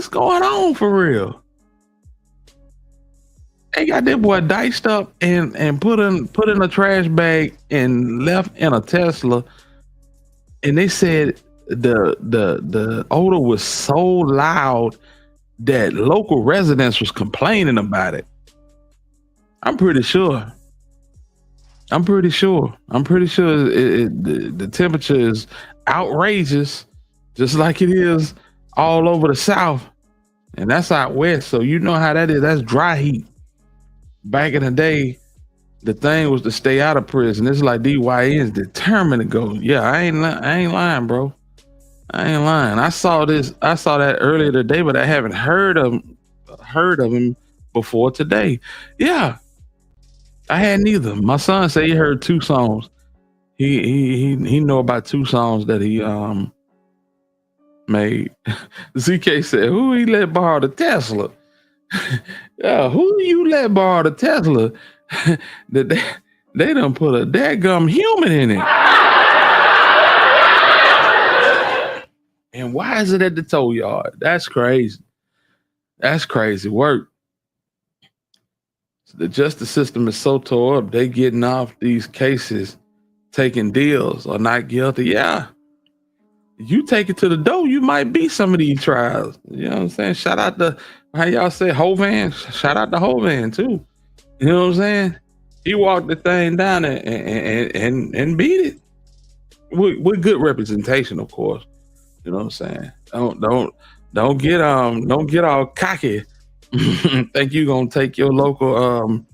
going on for real? They got that boy diced up and put in a trash bag and left in a Tesla. And they said the odor was so loud that local residents was complaining about it. I'm pretty sure the temperature is outrageous, just like it is all over the South, and that's out west. So you know how that is. That's dry heat. Back in the day, the thing was to stay out of prison. It's like DYN's determined to go. Yeah, I ain't lying, bro. I ain't lying. I saw that earlier today, but I haven't heard of him before today. Yeah, I hadn't either. My son said he heard 2 songs. He know about 2 songs that he made. ZK said, "Who he let borrow the Tesla?" Yeah, who you let borrow the Tesla? That they done put a dadgum human in it. And why is it at the tow yard? That's crazy. That's crazy work. The justice system is so tore up, they getting off these cases, taking deals or not guilty. Yeah. You take it to the door, you might beat some of these trials. You know what I'm saying? Shout out to, how y'all say, Hovan. Shout out to Hovan too. You know what I'm saying? He walked the thing down and beat it with good representation, of course. You know what I'm saying? Don't get all cocky. Think you gonna take your local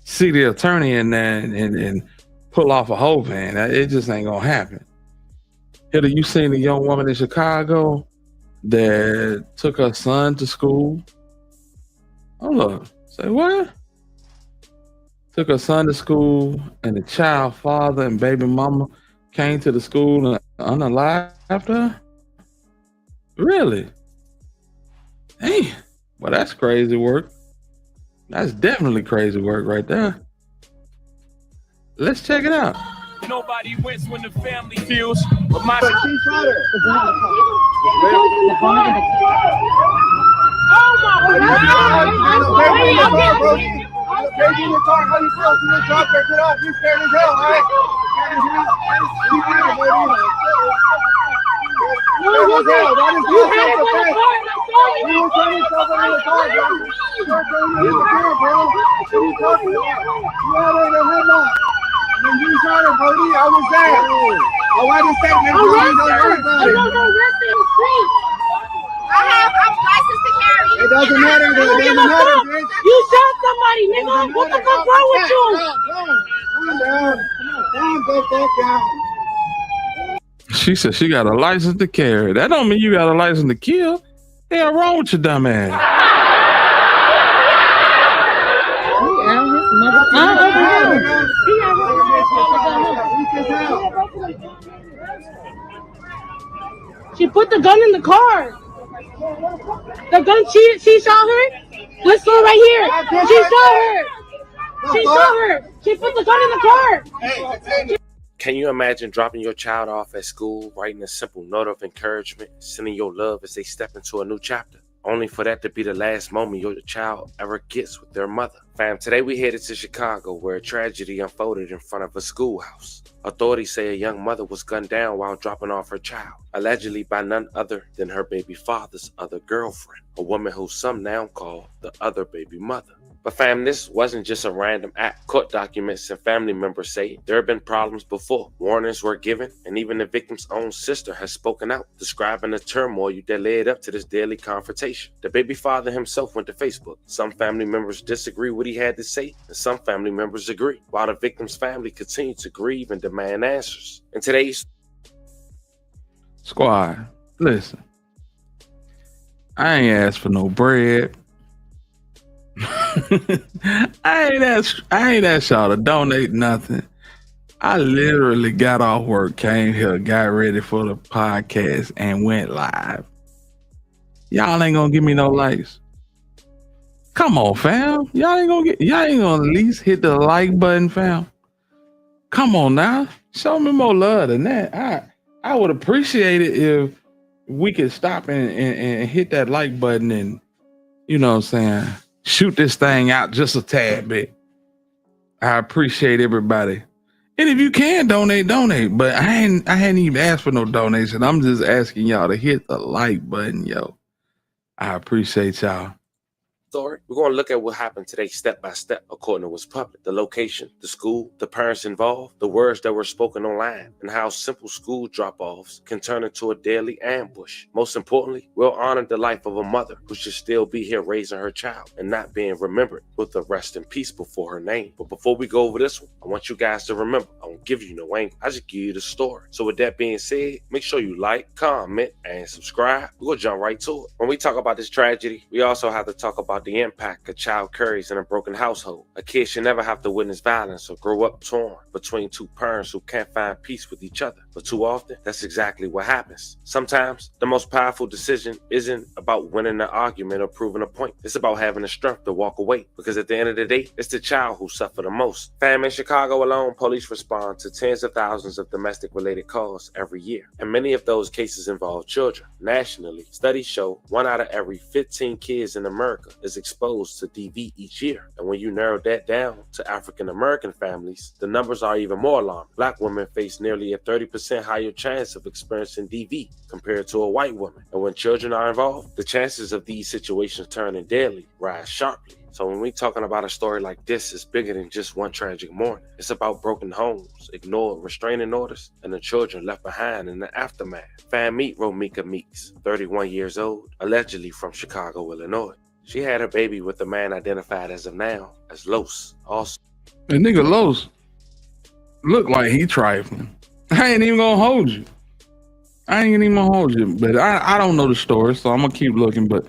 city attorney in there and pull off a whole van. It just ain't gonna happen. Hitter, you seen a young woman in Chicago that took her son to school? Hold up. Say what? Took her son to school, and the child father and baby mama came to the school and unalived her? Really? Hey, well, that's crazy work. That's definitely crazy work right there. Let's check it out. Nobody wins when the family feels, but my When you shot her, Brody, I was there. I want to say, man, I'm licensed to carry. it doesn't matter. It doesn't matter, bitch. You shot somebody, nigga. What the fuck wrong with you? Calm down. Calm down. She said she got a license to carry. That don't mean you got a license to kill. Hell wrong with your dumb ass. She put the gun in the car. The gun, she shot her. Let's go right here. She shot her. She shot her. She put the gun in the car. Can you imagine dropping your child off at school, writing a simple note of encouragement, sending your love as they step into a new chapter, only for that to be the last moment your child ever gets with their mother? Fam, today we headed to Chicago, where a tragedy unfolded in front of a schoolhouse. Authorities say a young mother was gunned down while dropping off her child, allegedly by none other than her baby father's other girlfriend, a woman who some now call the other baby mother. But fam, this wasn't just a random act. Court documents and family members say there have been problems before. Warnings were given, and even the victim's own sister has spoken out, describing the turmoil that led up to this deadly confrontation. The baby father himself went to Facebook. Some family members disagree with what he had to say, and some family members agree, while the victim's family continued to grieve and demand answers. In today's Squad, listen. I ain't asked for no bread. I ain't asked y'all to donate nothing. I literally got off work, came here, got ready for the podcast, and went live. Y'all ain't gonna give me no likes. Come on, fam. Y'all ain't gonna at least hit the like button, fam. Come on now. Show me more love than that. I would appreciate it if we could stop and hit that like button and, you know what I'm saying, shoot this thing out just a tad bit. I appreciate everybody. And if you can donate, donate. But I hadn't even asked for no donation. I'm just asking y'all to hit the like button, yo. I appreciate y'all. Story. We're going to look at what happened today step by step according to what's public. The location, the school, the parents involved, the words that were spoken online, and how simple school drop-offs can turn into a deadly ambush. Most importantly, we'll honor the life of a mother who should still be here raising her child and not being remembered with a rest in peace before her name. But before we go over this one, I want you guys to remember, I won't give you no angle. I just give you the story. So with that being said, make sure you like, comment, and subscribe. We're going to jump right to it. When we talk about this tragedy, we also have to talk about the impact a child carries in a broken household. A kid should never have to witness violence or grow up torn between two parents who can't find peace with each other. But too often, that's exactly what happens. Sometimes, the most powerful decision isn't about winning an argument or proving a point. It's about having the strength to walk away. Because at the end of the day, it's the child who suffered the most. Fam, in Chicago alone, police respond to tens of thousands of domestic-related calls every year. And many of those cases involve children. Nationally, studies show 1 out of every 15 kids in America is exposed to DV each year. And when you narrow that down to African American families, the numbers are even more alarming. Black women face nearly a 30% higher chance of experiencing DV compared to a white woman. And when children are involved, the chances of these situations turning deadly rise sharply. So when we're talking about a story like this, it's bigger than just one tragic morning. It's about broken homes, ignored restraining orders, and the children left behind in the aftermath. Fam, meet Romika Meeks, 31 years old, allegedly from Chicago, Illinois. She had her baby with a man identified as of now as Los. Also, that nigga Los look like he trifling. I ain't even gonna hold you. But I don't know the story, so I'm gonna keep looking. But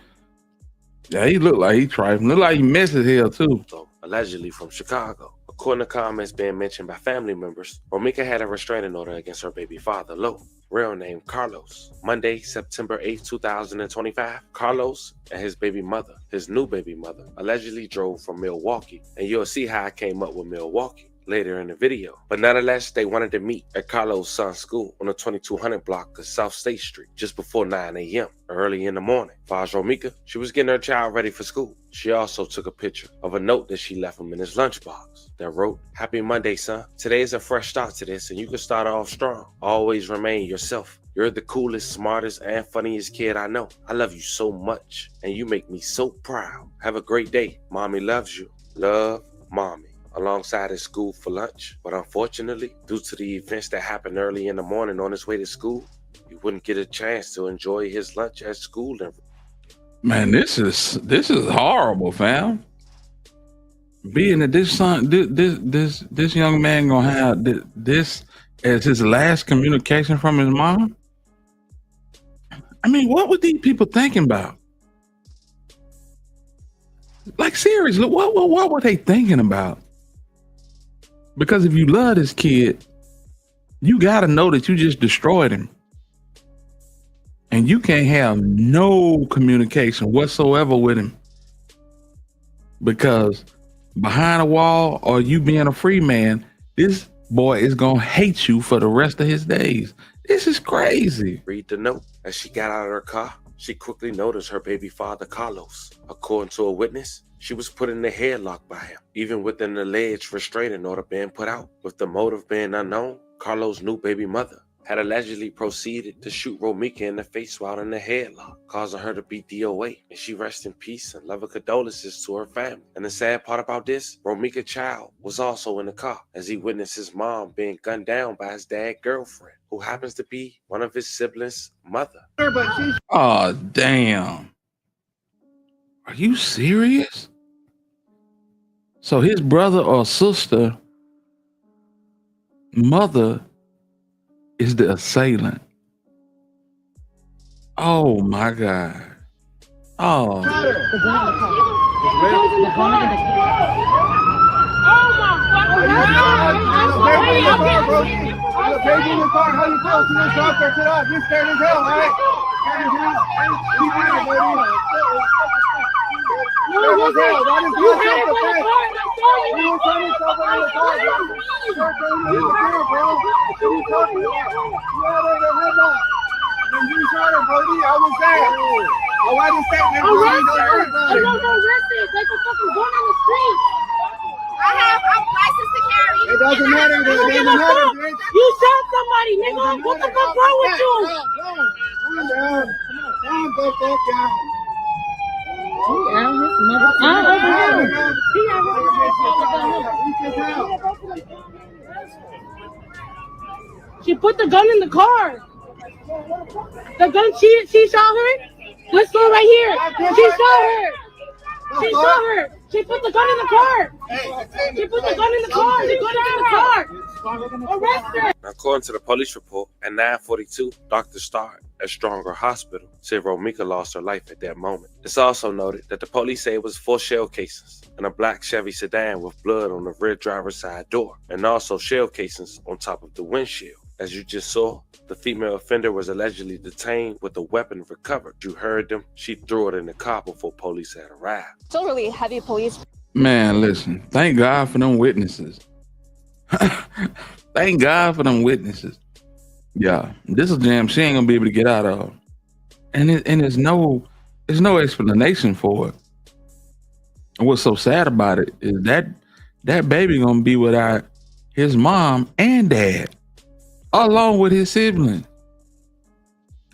yeah, he look like he trifling. Look like he messed as hell too. Allegedly from Chicago. According to comments being mentioned by family members, Romika had a restraining order against her baby father, Lo, real name Carlos. Monday, September 8, 2025, Carlos and his baby mother, his new baby mother, allegedly drove from Milwaukee. And you'll see how I came up with Milwaukee later in the video. But nonetheless, they wanted to meet at Carlos' son's school on the 2200 block of South State Street just before 9 a.m. early in the morning. As far as Romika, she was getting her child ready for school. She also took a picture of a note that she left him in his lunchbox that wrote, "Happy Monday, son. Today is a fresh start to this and you can start off strong. Always remain yourself. You're the coolest, smartest, and funniest kid I know. I love you so much and you make me so proud. Have a great day. Mommy loves you. Love, Mommy." Alongside his school for lunch. But unfortunately, due to the events that happened early in the morning on his way to school, he wouldn't get a chance to enjoy his lunch at school. Man, this is horrible, fam. Being that this young man gonna have this as his last communication from his mom. I mean, what were these people thinking about? Like seriously, what were they thinking about? Because if you love this kid, you gotta know that you just destroyed him. And you can't have no communication whatsoever with him. Because behind a wall or you being a free man, this boy is gonna hate you for the rest of his days. This is crazy. Read the note. As she got out of her car, she quickly noticed her baby father, Carlos. According to a witness, she was put in a headlock by him, even with an alleged restraining order being put out. With the motive being unknown, Carlos' new baby mother had allegedly proceeded to shoot Romika in the face while in the headlock, causing her to be DOA. And she rests in peace and love and condolences to her family. And the sad part about this, Romika's child was also in the car as he witnessed his mom being gunned down by his dad's girlfriend, who happens to be one of his siblings' mother. Oh, damn. Are you serious? So his brother or sister mother is the assailant. Oh my God. Oh. The gun in the car. The gun in the car. Oh my fucking God. Baby in the car, how you feel? She just dropped her shit off. You scared as hell, right? I'm licensed to carry. doesn't matter. It doesn't matter, bitch. You shot somebody, nigga. What the fuck wrong with you? Calm down. Calm the fuck down. She put the gun in the car. The gun, she shot her. Let's go right here. She shot her. She shot her. She put the gun in the car. She put the gun in the car. The gun is in the car. Arrest her. Now, according to the police report, at 9:42, Dr. Starr at Stronger Hospital said Romika lost her life at that moment. It's also noted that the police say it was 4 shell casings in a black Chevy sedan with blood on the rear driver's side door, and also shell casings on top of the windshield. As you just saw, the female offender was allegedly detained with a weapon recovered. You heard them. She threw it in the car before police had arrived. Still really heavy police. Man, listen, thank God for them witnesses. Thank God for them witnesses. Yeah, this is a jam she ain't gonna be able to get out of. And there's no explanation for it. And what's so sad about it is that baby gonna be without his mom and dad, along with his sibling.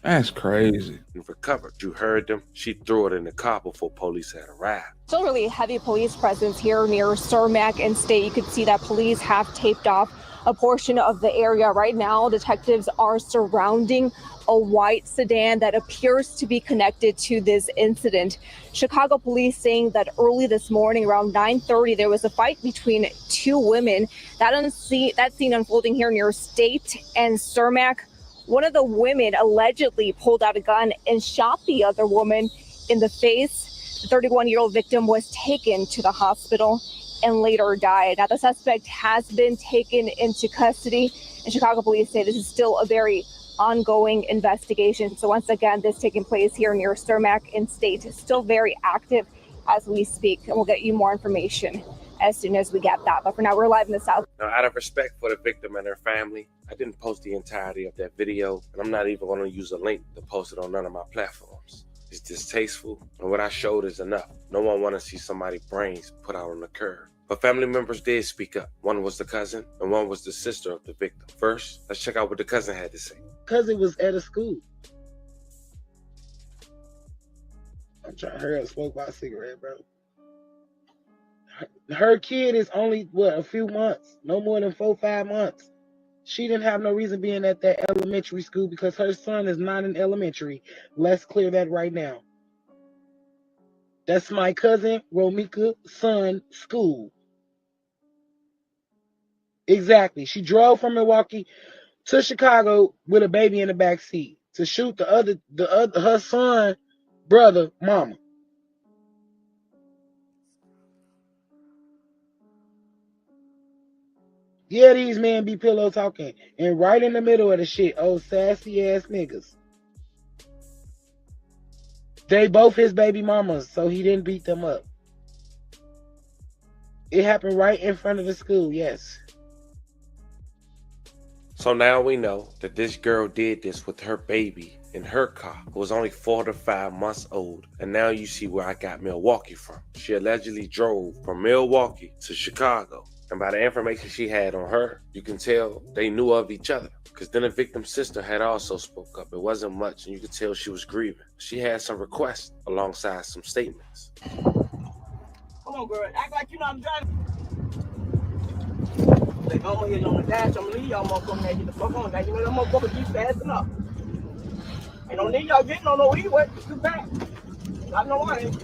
That's crazy. Recovered. You heard them. She threw it in the car before police had arrived. Still really heavy police presence here near Cermak and State. You could see that police have taped off a portion of the area right now. Detectives are surrounding a white sedan that appears to be connected to this incident. Chicago police saying that early this morning around 9:30 there was a fight between 2 women. That scene unfolding here near State and Cermak. One of the women allegedly pulled out a gun and shot the other woman in the face. The 31-year-old victim was taken to the hospital and later died. Now, the suspect has been taken into custody, and Chicago police say this is still a very ongoing investigation. So once again, this taking place here near Cermak in State is still very active as we speak, and we'll get you more information as soon as we get that. But for now, we're live in the South. Now, out of respect for the victim and her family, I didn't post the entirety of that video, and I'm not even going to use a link to post it on none of my platforms. It's distasteful, and what I showed is enough. No one want to see somebody's brains put out on the curb. But family members did speak up. One was the cousin, and one was the sister of the victim. First, let's check out what the cousin had to say. Cousin was at a school. I'm trying to hurry up, smoke my cigarette, bro. Her kid is only, a few months, no more than 4-5 months. She didn't have no reason being at that elementary school because her son is not in elementary. Let's clear that right now. That's my cousin Romika's son's school. Exactly. She drove from Milwaukee to Chicago with a baby in the back seat to shoot her son, brother, mama. Yeah, these men be pillow talking. And right in the middle of the shit, sassy ass niggas. They both his baby mamas, so he didn't beat them up. It happened right in front of the school, yes. So now we know that this girl did this with her baby in her car, who was only 4 to 5 months old. And now you see where I got Milwaukee from. She allegedly drove from Milwaukee to Chicago. And by the information she had on her, you can tell they knew of each other. Because then the victim's sister had also spoke up. It wasn't much, and you could tell she was grieving. She had some requests alongside some statements. Come on, girl. Act like you know I'm driving. Like, I'm gonna get on the dash. I'm gonna leave y'all motherfuckers and get the fuck on. Now, you know that motherfucker keep fast enough. And don't need y'all getting on no e-way. It's too bad. I know I ain't.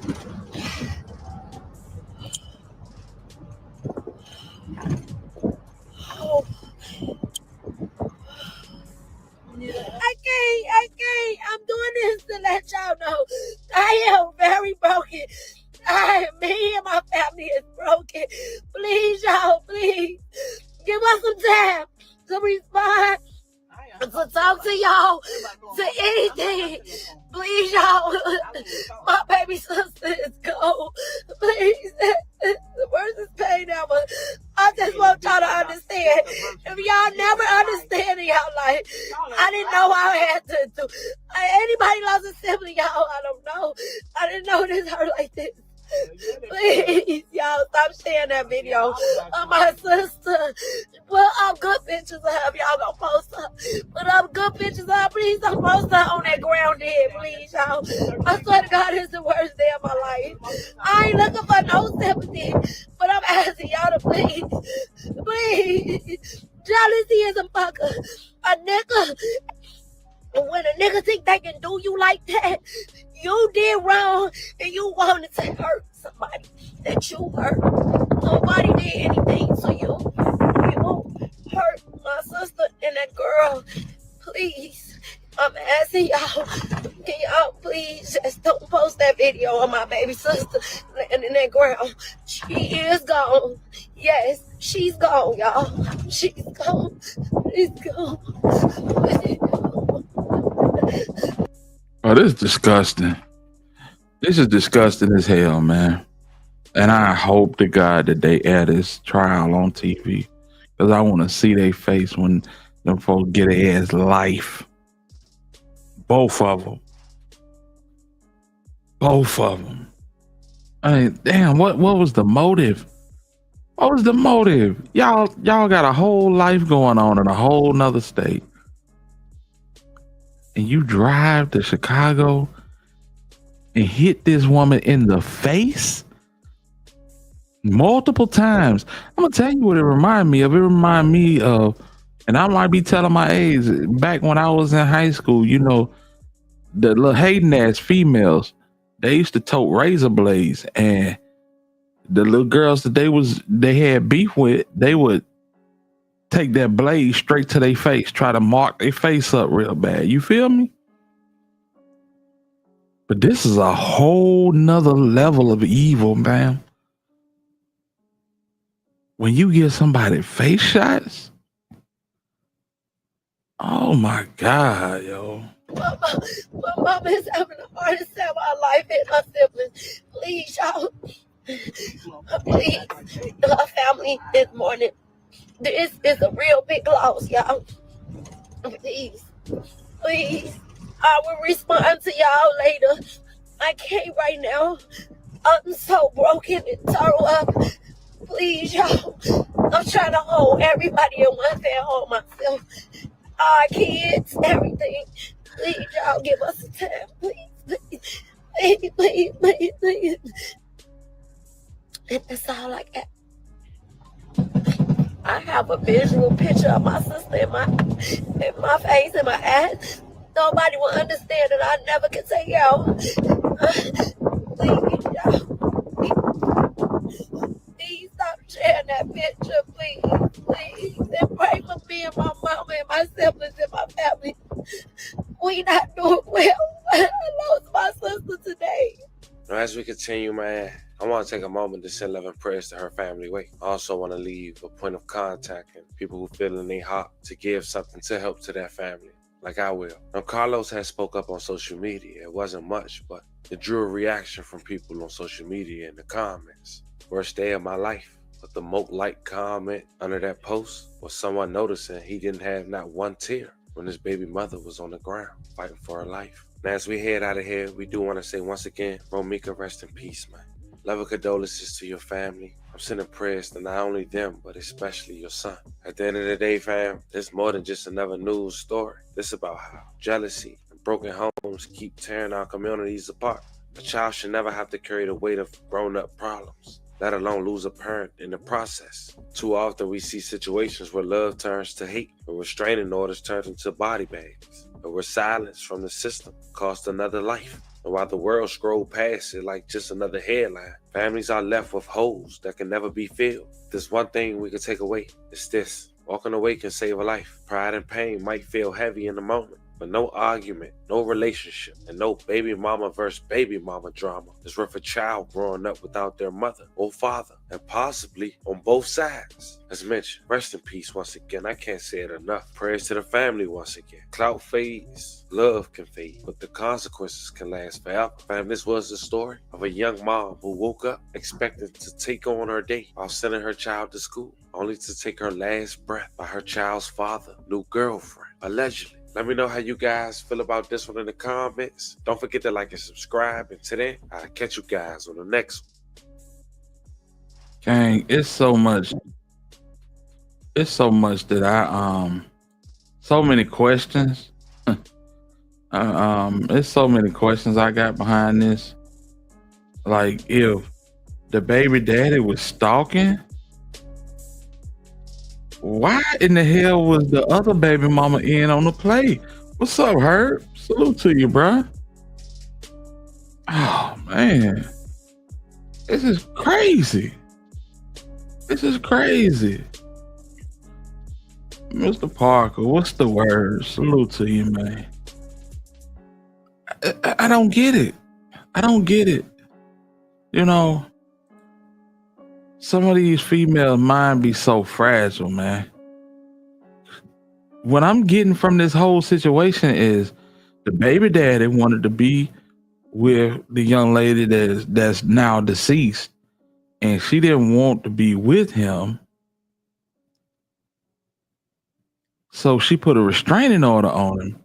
I can't. I'm doing this to let y'all know I am very broken. Me and my family is broken. Please, y'all, please. Give us some time to respond, to talk to y'all, to anything. Please, y'all. My baby sister is gone. Please. The worst is pain ever. I just want y'all to understand. If y'all never understand in y'all life, I didn't know how I had to do. Anybody lost a sibling, y'all, I don't know. I didn't know this hurt like this. Please, y'all, stop sharing that video of my sister. Put up good pictures of her. Y'all gonna post her. Put up good pictures of her. Please don't post her on that ground dead, please, y'all. I swear to God, it's the worst day of my life. I ain't looking for no sympathy, but I'm asking y'all to please, please. Jealousy is a fucker. A nigga. And when a nigga think they can do you like that, you did wrong and you wanted to hurt somebody that you hurt. Nobody did anything to you. You hurt my sister and that girl. Please, I'm asking y'all, can y'all please just don't post that video of my baby sister laying in that ground. She is gone. Yes, she's gone, y'all. She's gone. She's gone. Oh, this is disgusting. This is disgusting as hell, man. And I hope to God that they air this trial on TV, because I want to see their face when them folks get their ass life. Both of them. Both of them. I mean, damn, what was the motive? What was the motive? Y'all got a whole life going on in a whole nother state. And you drive to Chicago and hit this woman in the face multiple times. I'm gonna tell you what it reminded me of. It reminded me of, and I might be telling my age, back when I was in high school, you know, the little hating ass females, they used to tote razor blades, and the little girls that they had beef with, they would take that blade straight to their face, try to mark their face up real bad. You feel me? But this is a whole nother level of evil, man. When you give somebody face shots, oh my God, yo. My mama is having the hardest time of her life and her siblings. Please, y'all. Please. Her family this morning. This is a real big loss, y'all. Please. Please. I will respond to y'all later. I can't right now. I'm so broken and tore up. Please, y'all. I'm trying to hold everybody in one thing, hold myself. Our kids, everything. Please, y'all, give us a time. Please, please, please, please, please. And that's all I got. I have a visual picture of my sister in my face, in my eyes. Nobody will understand that I never can take out. Please, y'all. Please stop sharing that picture, please. Please. And pray for me and my mama and my siblings and my family. We not doing well. I lost my sister today. As we continue, man, I want to take a moment to send love and prayers to her family way. I also want to leave a point of contact and people who feel in their heart to give something to help to their family, like I will. Now, Carlos has spoke up on social media. It wasn't much, but it drew a reaction from people on social media in the comments. Worst day of my life. But the most like comment under that post was someone noticing he didn't have not one tear when his baby mother was on the ground fighting for her life. Now, as we head out of here, we do want to say once again, Romika, rest in peace, man. Love and condolences to your family. I'm sending prayers to not only them, but especially your son. At the end of the day, fam, it's more than just another news story. This is about how jealousy and broken homes keep tearing our communities apart. A child should never have to carry the weight of grown-up problems, let alone lose a parent in the process. Too often we see situations where love turns to hate, where restraining orders turn into body bags, or where silence from the system cost another life. And while the world scrolled past it like just another headline, families are left with holes that can never be filled. There's one thing we can take away. It's this. Walking away can save a life. Pride and pain might feel heavy in the moment, but no argument, no relationship, and no baby mama versus baby mama drama is worth a child growing up without their mother or father, and possibly on both sides. As mentioned, rest in peace once again. I can't say it enough. Prayers to the family once again. Clout fades, love can fade, but the consequences can last forever. Fam, this was the story of a young mom who woke up expecting to take on her day while sending her child to school, only to take her last breath by her child's father, new girlfriend, allegedly. Let me know how you guys feel about this one in the comments. Don't forget to like and subscribe. And today, I'll catch you guys on the next one. Gang, it's so much. It's so much that so many questions. It's so many questions I got behind this. Like, if the baby daddy was stalking, why in the hell was the other baby mama in on the play? What's up, Herb? Salute to you, bruh. Oh man, this is crazy. This is crazy. Mr. Parker, what's the word? Salute to you, man. I don't get it. I don't get it. You know, some of these female mind be so fragile, man. What I'm getting from this whole situation is the baby daddy wanted to be with the young lady that's now deceased, and she didn't want to be with him. So she put a restraining order on him,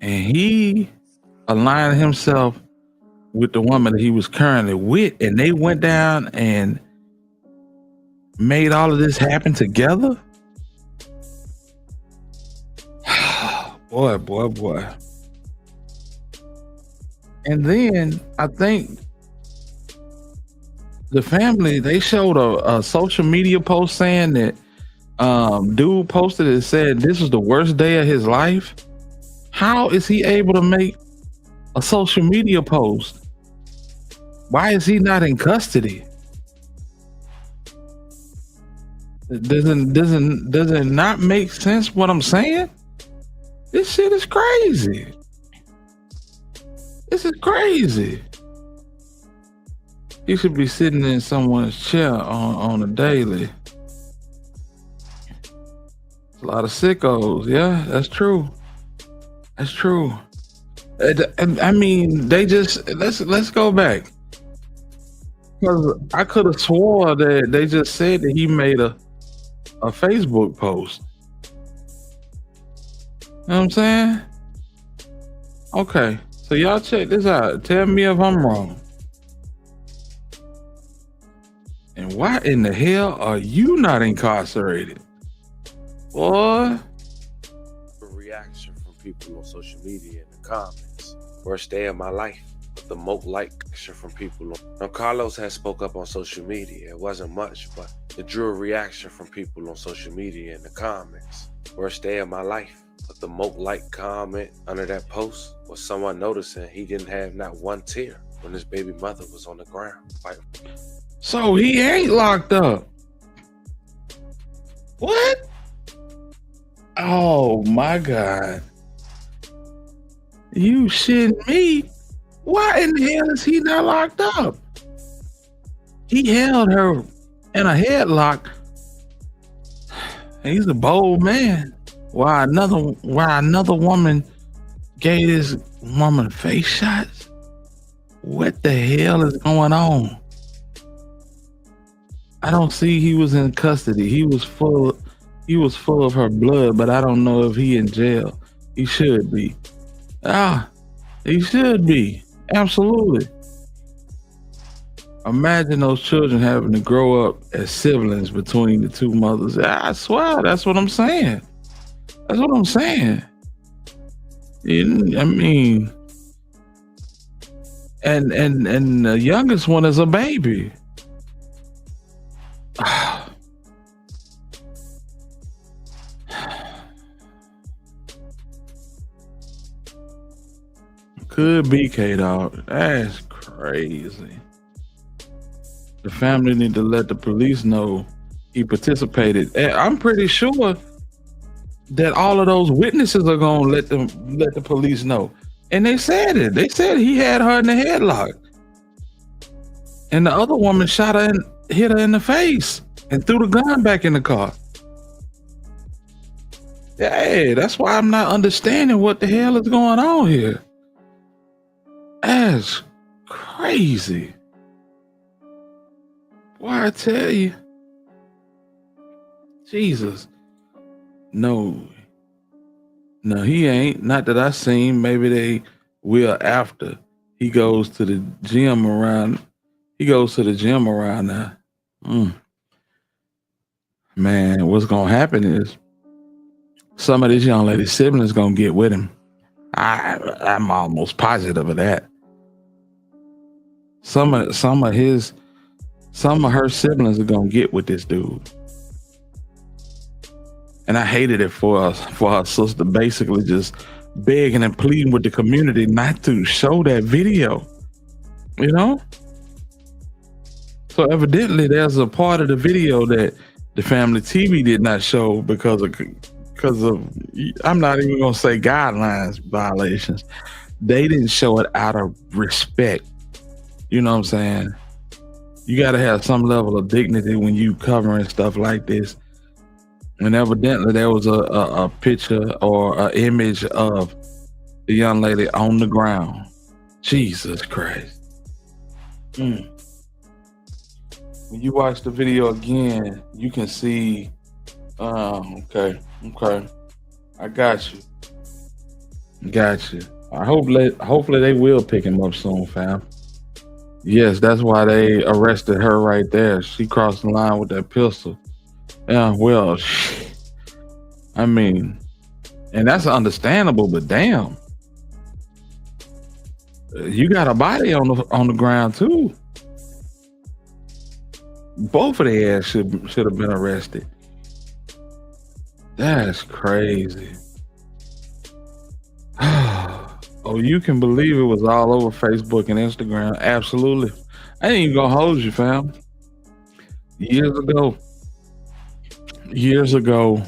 and he aligned himself with the woman that he was currently with, and they went down and made all of this happen together. Boy. And then I think the family, they showed a social media post saying that dude posted it, said this is the worst day of his life. How is he able to make a social media post? Why is he not in custody? Does it not make sense what I'm saying? This shit is crazy. This is crazy. He should be sitting in someone's chair on a daily. A lot of sickos. Yeah, that's true. That's true. I mean, they just let's go back, because I could have swore that they just said that he made a Facebook post. You know what I'm saying? Okay, so y'all check this out. Tell me if I'm wrong. And why in the hell are you not incarcerated? Boy. Reaction from people on social media in the comments. Worst day of my life. But the most reaction from people on. Now, Carlos has spoke up on social media. It wasn't much, but it drew a reaction from people on social media in the comments. Worst day of my life. But the most comment under that post was someone noticing he didn't have not one tear when his baby mother was on the ground fighting. So he ain't locked up. What? Oh my God. You shitting me? Why in the hell is he not locked up? He held her in a headlock. He's a bold man. Why another woman gave this woman face shots? What the hell is going on? I don't see he was in custody. He was full of her blood, but I don't know if he in jail. He should be. He should be. Absolutely. Imagine those children having to grow up as siblings between the two mothers. I swear, that's what I'm saying. That's what I'm saying. I mean, and the youngest one is a baby. Could be K-Dog. That's crazy. The family need to let the police know he participated. And I'm pretty sure that all of those witnesses are gonna let the police know. And they said it. They said he had her in the headlock. And the other woman shot her and hit her in the face and threw the gun back in the car. Hey, that's why I'm not understanding what the hell is going on here. That's crazy. Why I tell you. Jesus. No, he ain't. Not that I seen. Maybe they will after. He goes to the gym around. He goes to the gym around now. Man, what's gonna happen is some of this young lady's siblings gonna get with him. I'm almost positive of that. Some of her siblings are gonna get with this dude. And I hated it for her sister basically just begging and pleading with the community not to show that video. You know? So evidently there's a part of the video that the family TV did not show because of I'm not even gonna say guidelines violations. They didn't show it out of respect. You know what I'm saying? You gotta have some level of dignity when you covering stuff like this. And evidently there was a picture or an image of the young lady on the ground. Jesus Christ. When you watch the video again, you can see, okay. I got you. Hopefully they will pick him up soon, fam. Yes, that's why they arrested her right there. She crossed the line with that pistol. Yeah, well, I mean, and that's understandable, but damn. You got a body on the ground too. Both of their ass should have been arrested. That's crazy. Oh, you can believe it was all over Facebook and Instagram. Absolutely. I ain't even gonna hold you, fam. Years ago,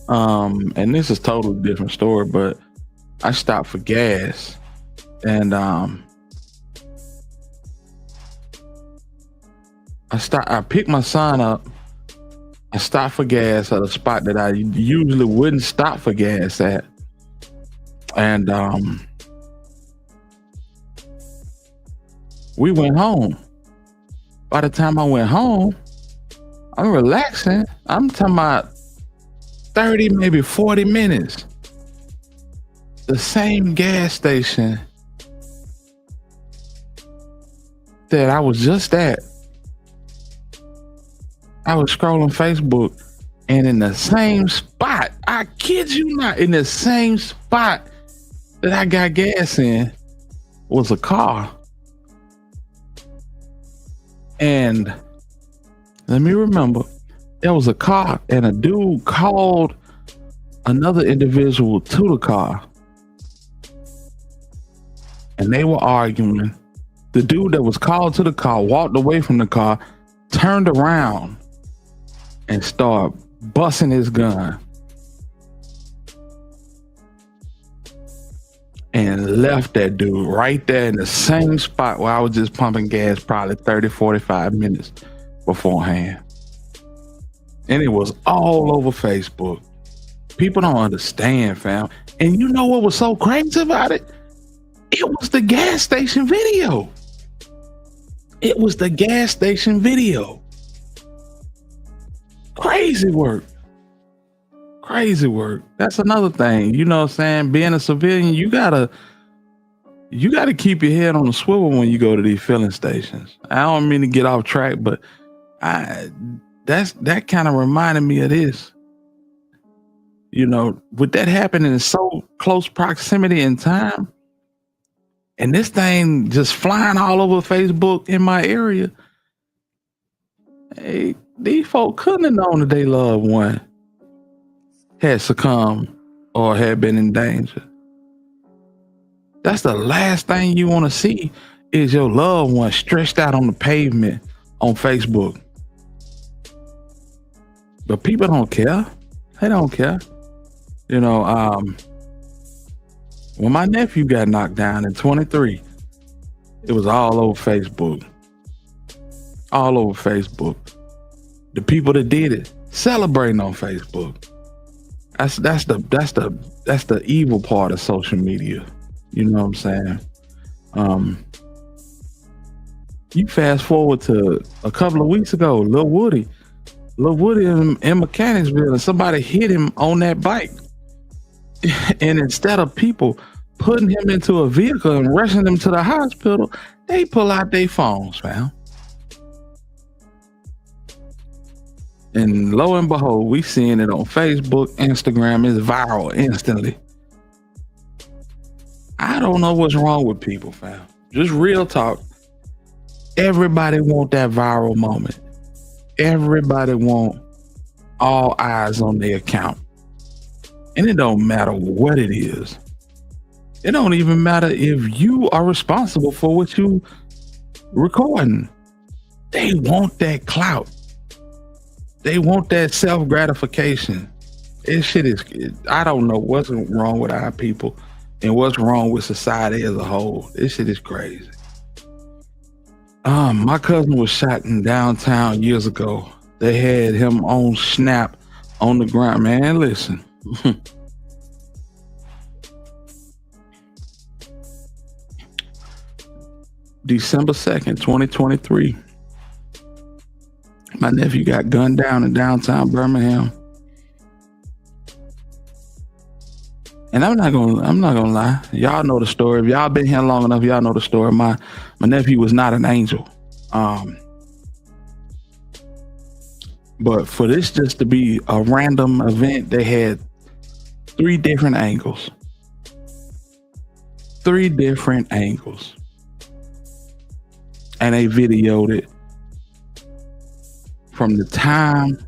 and this is a totally different story, but I stopped for gas and I picked my son up. I stopped for gas at a spot that I usually wouldn't stop for gas at. And we went home. By the time I went home, I'm relaxing. I'm talking about 30, maybe 40 minutes. The same gas station that I was just at. I was scrolling Facebook, and in the same spot, I kid you not, in the same spot that I got gas in was a car. And let me remember, there was a car and a dude called another individual to the car. And they were arguing. The dude that was called to the car walked away from the car, turned around, and started busting his gun. And left that dude right there in the same spot where I was just pumping gas probably 30, 45 minutes beforehand. And it was all over Facebook. People don't understand, fam. And you know what was so crazy about it? It was the gas station video. It was the gas station video. Crazy work. Crazy work. That's another thing. You know what I'm saying? Being a civilian, you gotta keep your head on the swivel when you go to these filling stations. I don't mean to get off track, but that kind of reminded me of this. You know, with that happening in so close proximity in time, and this thing just flying all over Facebook in my area, hey, these folk couldn't have known that their loved one had succumbed or had been in danger. That's the last thing you want to see is your loved one stretched out on the pavement on Facebook. But people don't care. They don't care. You know, when my nephew got knocked down in 23, it was all over Facebook. All over Facebook. The people that did it celebrating on Facebook. That's the evil part of social media. You know what I'm saying? You fast forward to a couple of weeks ago, Lil Woody in Mechanicsville, and somebody hit him on that bike. And instead of people putting him into a vehicle and rushing him to the hospital, they pull out their phones, man. And lo and behold, we seeing it on Facebook, Instagram. It's viral instantly. I don't know what's wrong with people, fam. Just real talk. Everybody want that viral moment. Everybody want all eyes on their account. And it don't matter what it is. It don't even matter if you are responsible for what you recording. They want that clout. They want that self-gratification. This shit is, I don't know what's wrong with our people and what's wrong with society as a whole. This shit is crazy. My cousin was shot in downtown years ago. They had him on snap on the ground. Man, listen. December 2nd, 2023. My nephew got gunned down in downtown Birmingham. And I'm not gonna lie. Y'all know the story. If y'all been here long enough, y'all know the story. My nephew was not an angel. But for this just to be a random event, they had 3 different angles. 3 different angles. And they videoed it from the time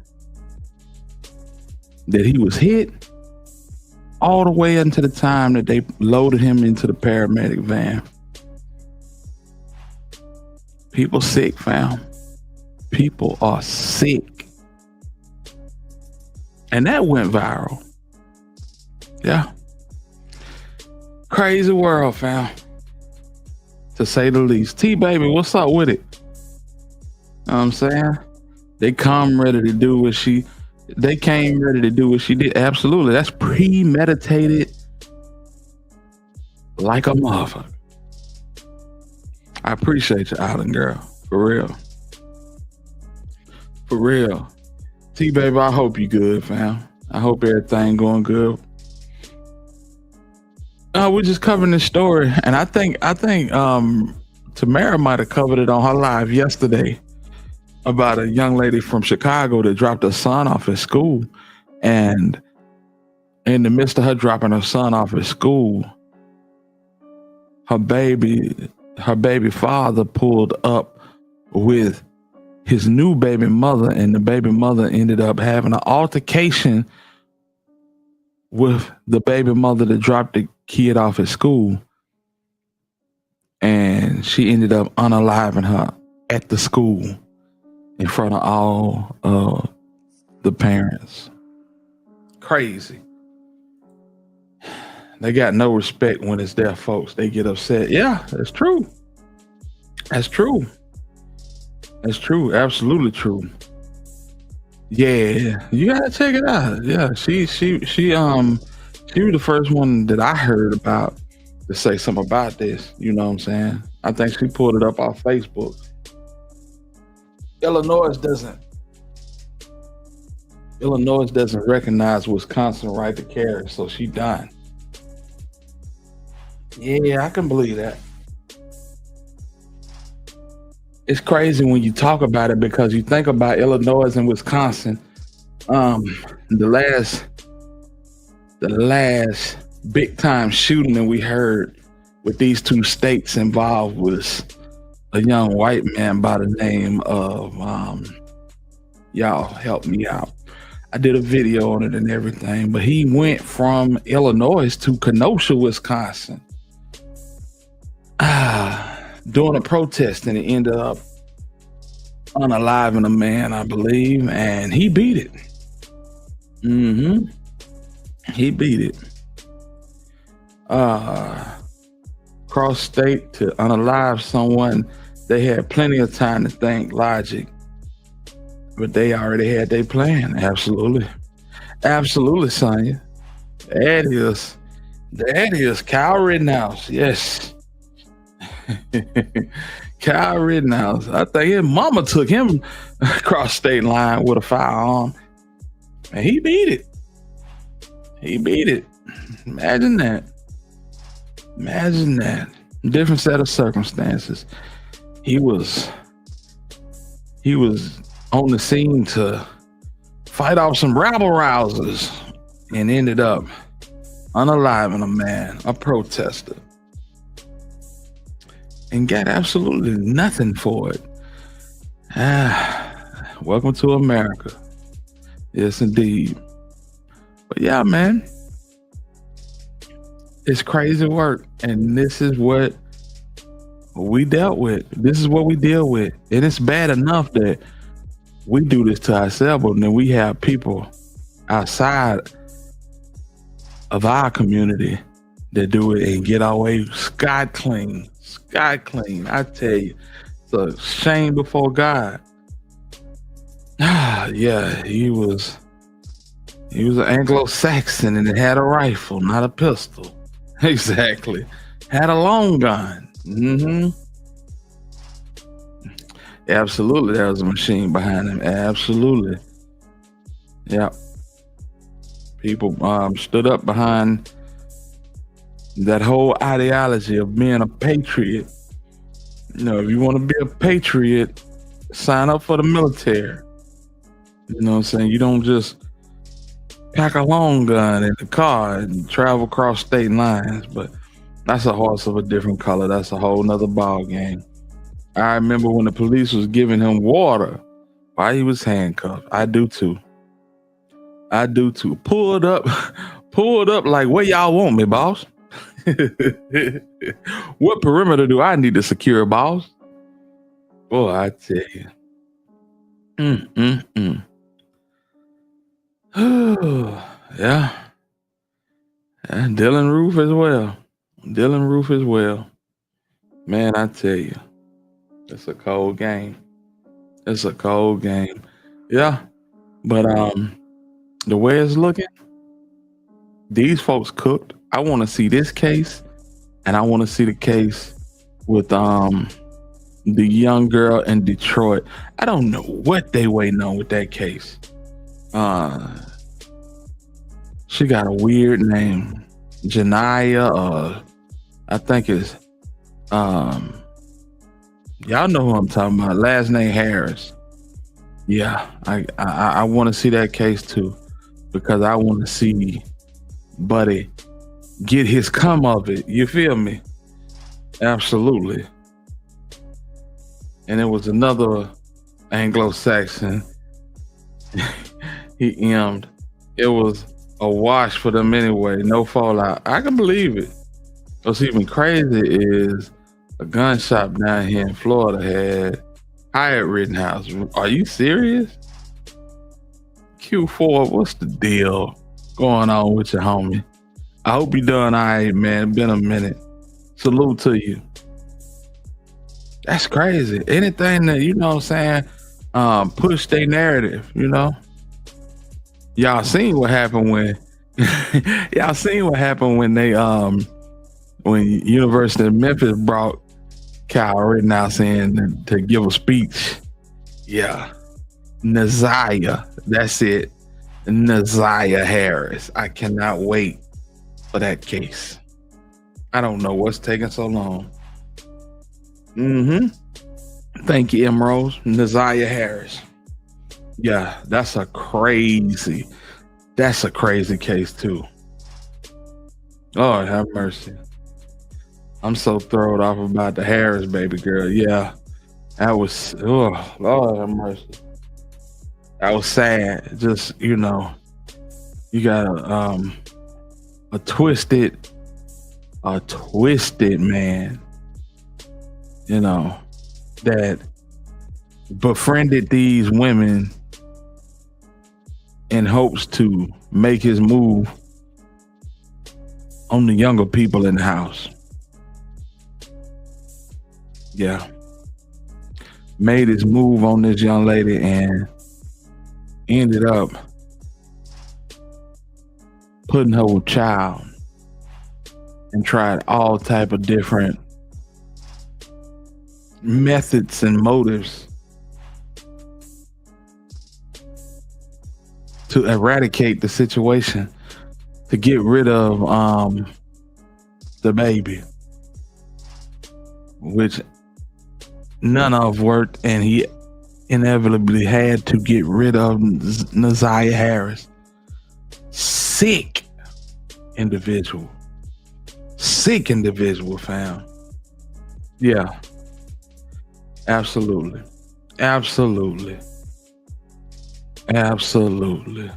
that he was hit all the way into the time that they loaded him into the paramedic van. People sick, fam. People are sick. And that went viral. Yeah. Crazy world, fam. To say the least. T-Baby, what's up with it? Know what I'm saying? They came ready to do what she did. Absolutely. That's premeditated like a motherfucker. I appreciate you, Island Girl. For real. For real. T-Baby, I hope you good, fam. I hope everything going good. We're just covering this story, and I think Tamara might have covered it on her live yesterday about a young lady from Chicago that dropped her son off at school, and in the midst of her dropping her son off at school, her baby father pulled up with his new baby mother, and the baby mother ended up having an altercation with the baby mother that dropped the kid off at school, and she ended up unaliving her at the school in front of all the parents. Crazy. They got no respect when it's their folks. They get upset. Yeah, that's true. That's true. That's true. Absolutely true. Yeah, you gotta check it out. Yeah, she was the first one that I heard about to say something about this. You know what I'm saying? I think she pulled it up off Facebook. Illinois doesn't recognize Wisconsin right to carry, so she done. Yeah, I can believe that. It's crazy when you talk about it because you think about Illinois and Wisconsin. The last big time shooting that we heard with these 2 states involved was a young white man by the name of y'all help me out. I did a video on it and everything, but he went from Illinois to Kenosha, Wisconsin, doing a protest, and it ended up unaliving a man, I believe, and he beat it. He beat it. Cross state to unalive someone, they had plenty of time to think logic, but they already had their plan. Absolutely. Absolutely, Sonya. That is Kyle Rittenhouse. Yes. Kyle Rittenhouse. I think his mama took him across state line with a firearm, and he beat it. He beat it. Imagine that. Imagine that. Different set of circumstances. He was on the scene to fight off some rabble rousers and ended up unaliving a man, a protester, and got absolutely nothing for it. Welcome to America. Yes, indeed. But yeah, man, it's crazy work, and this is what we dealt with. This is what we deal with, and it's bad enough that we do this to ourselves, but then we have people outside of our community that do it and get away scot clean. Scot clean. I tell you, it's a shame before God. Yeah, he was an Anglo-Saxon and had a rifle, not a pistol. Exactly. Had a long gun. Absolutely, there was a machine behind him. Absolutely. Yeah. People stood up behind that whole ideology of being a patriot. You know, if you want to be a patriot, sign up for the military. You know what I'm saying? You don't just pack a long gun in the car and travel across state lines. But that's a horse of a different color. That's a whole nother ball game. I remember when the police was giving him water while he was handcuffed. I do too. Pulled up like, where y'all want me, boss? What perimeter do I need to secure, boss? Boy, I tell you. Yeah. And Dylan Roof as well. Man, I tell you, it's a cold game. Yeah. But the way it's looking, these folks cooked. I want to see this case, and I want to see the case with the young girl in Detroit. I don't know what they waiting on with that case. She got a weird name, Janiyah. I think it's y'all know who I'm talking about. Last name Harris. Yeah, I want to see that case too, because I want to see Buddy get his come of it. You feel me? Absolutely. And it was another Anglo-Saxon. He emmed. It was a wash for them anyway. No fallout. I can believe it. What's even crazy is a gun shop down here in Florida had Hyatt Rittenhouse. Are you serious? Q4, what's the deal going on with your homie? I hope you done all right, man. Been a minute. Salute to you. That's crazy. Anything that, you know what I'm saying, push their narrative, you know? Y'all seen what happened when they when University of Memphis brought Kyle Rittenhouse in to give a speech. Yeah. Naziah. That's it. Naziah Harris. I cannot wait for that case. I don't know what's taking so long. Thank you, Emerald. Naziah Harris. Yeah, that's a crazy case too. Lord have mercy. I'm so thrown off about the Harris baby girl. Yeah, that was, oh, Lord have mercy. That was sad. Just, you know, you got a twisted man, you know, that befriended these women in hopes to make his move on the younger people in the house. Yeah. Made his move on this young lady and ended up putting her with child and tried all type of different methods and motives to eradicate the situation, to get rid of the baby, which none of worked, and he inevitably had to get rid of Naziah Harris. Sick individual. Sick individual, fam. Yeah. Absolutely. Absolutely. Absolutely.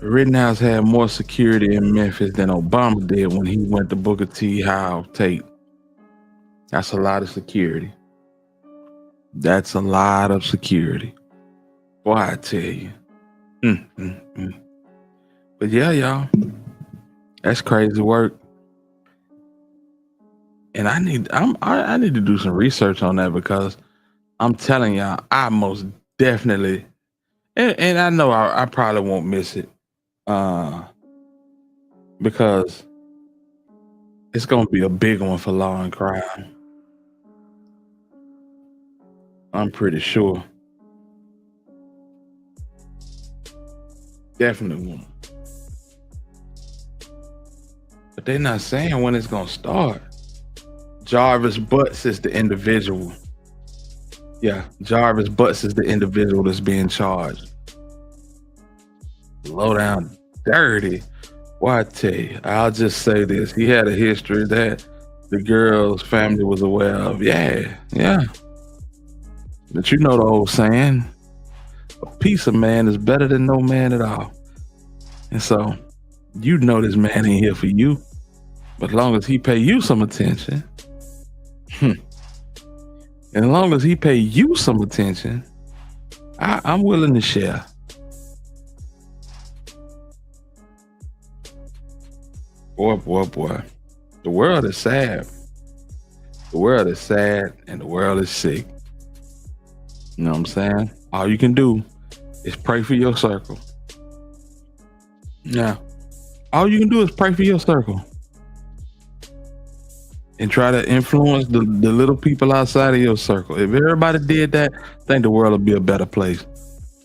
Rittenhouse had more security in Memphis than Obama did when he went to Booker T. Howe Tate. That's a lot of security. That's a lot of security. Boy, I tell you. But yeah, y'all. That's crazy work. And I need to do some research on that, because I'm telling y'all, I most definitely, and I know I probably won't miss it, because it's gonna be a big one for law and crime. I'm pretty sure. Definitely won't. But they're not saying when it's gonna start. Jarvis Butts is the individual. Yeah, Jarvis Butts is the individual that's being charged. Low down dirty. Well, I tell you, I'll just say this. He had a history that the girl's family was aware of. Yeah. But you know the old saying, a piece of man is better than no man at all. And so, you know this man ain't here for you. But as long as he pay you some attention, and as long as he pay you some attention, I'm willing to share. Boy. The world is sad. The world is sad and the world is sick. You know what I'm saying? All you can do is pray for your circle. Yeah. All you can do is pray for your circle. And try to influence the little people outside of your circle. If everybody did that, I think the world would be a better place.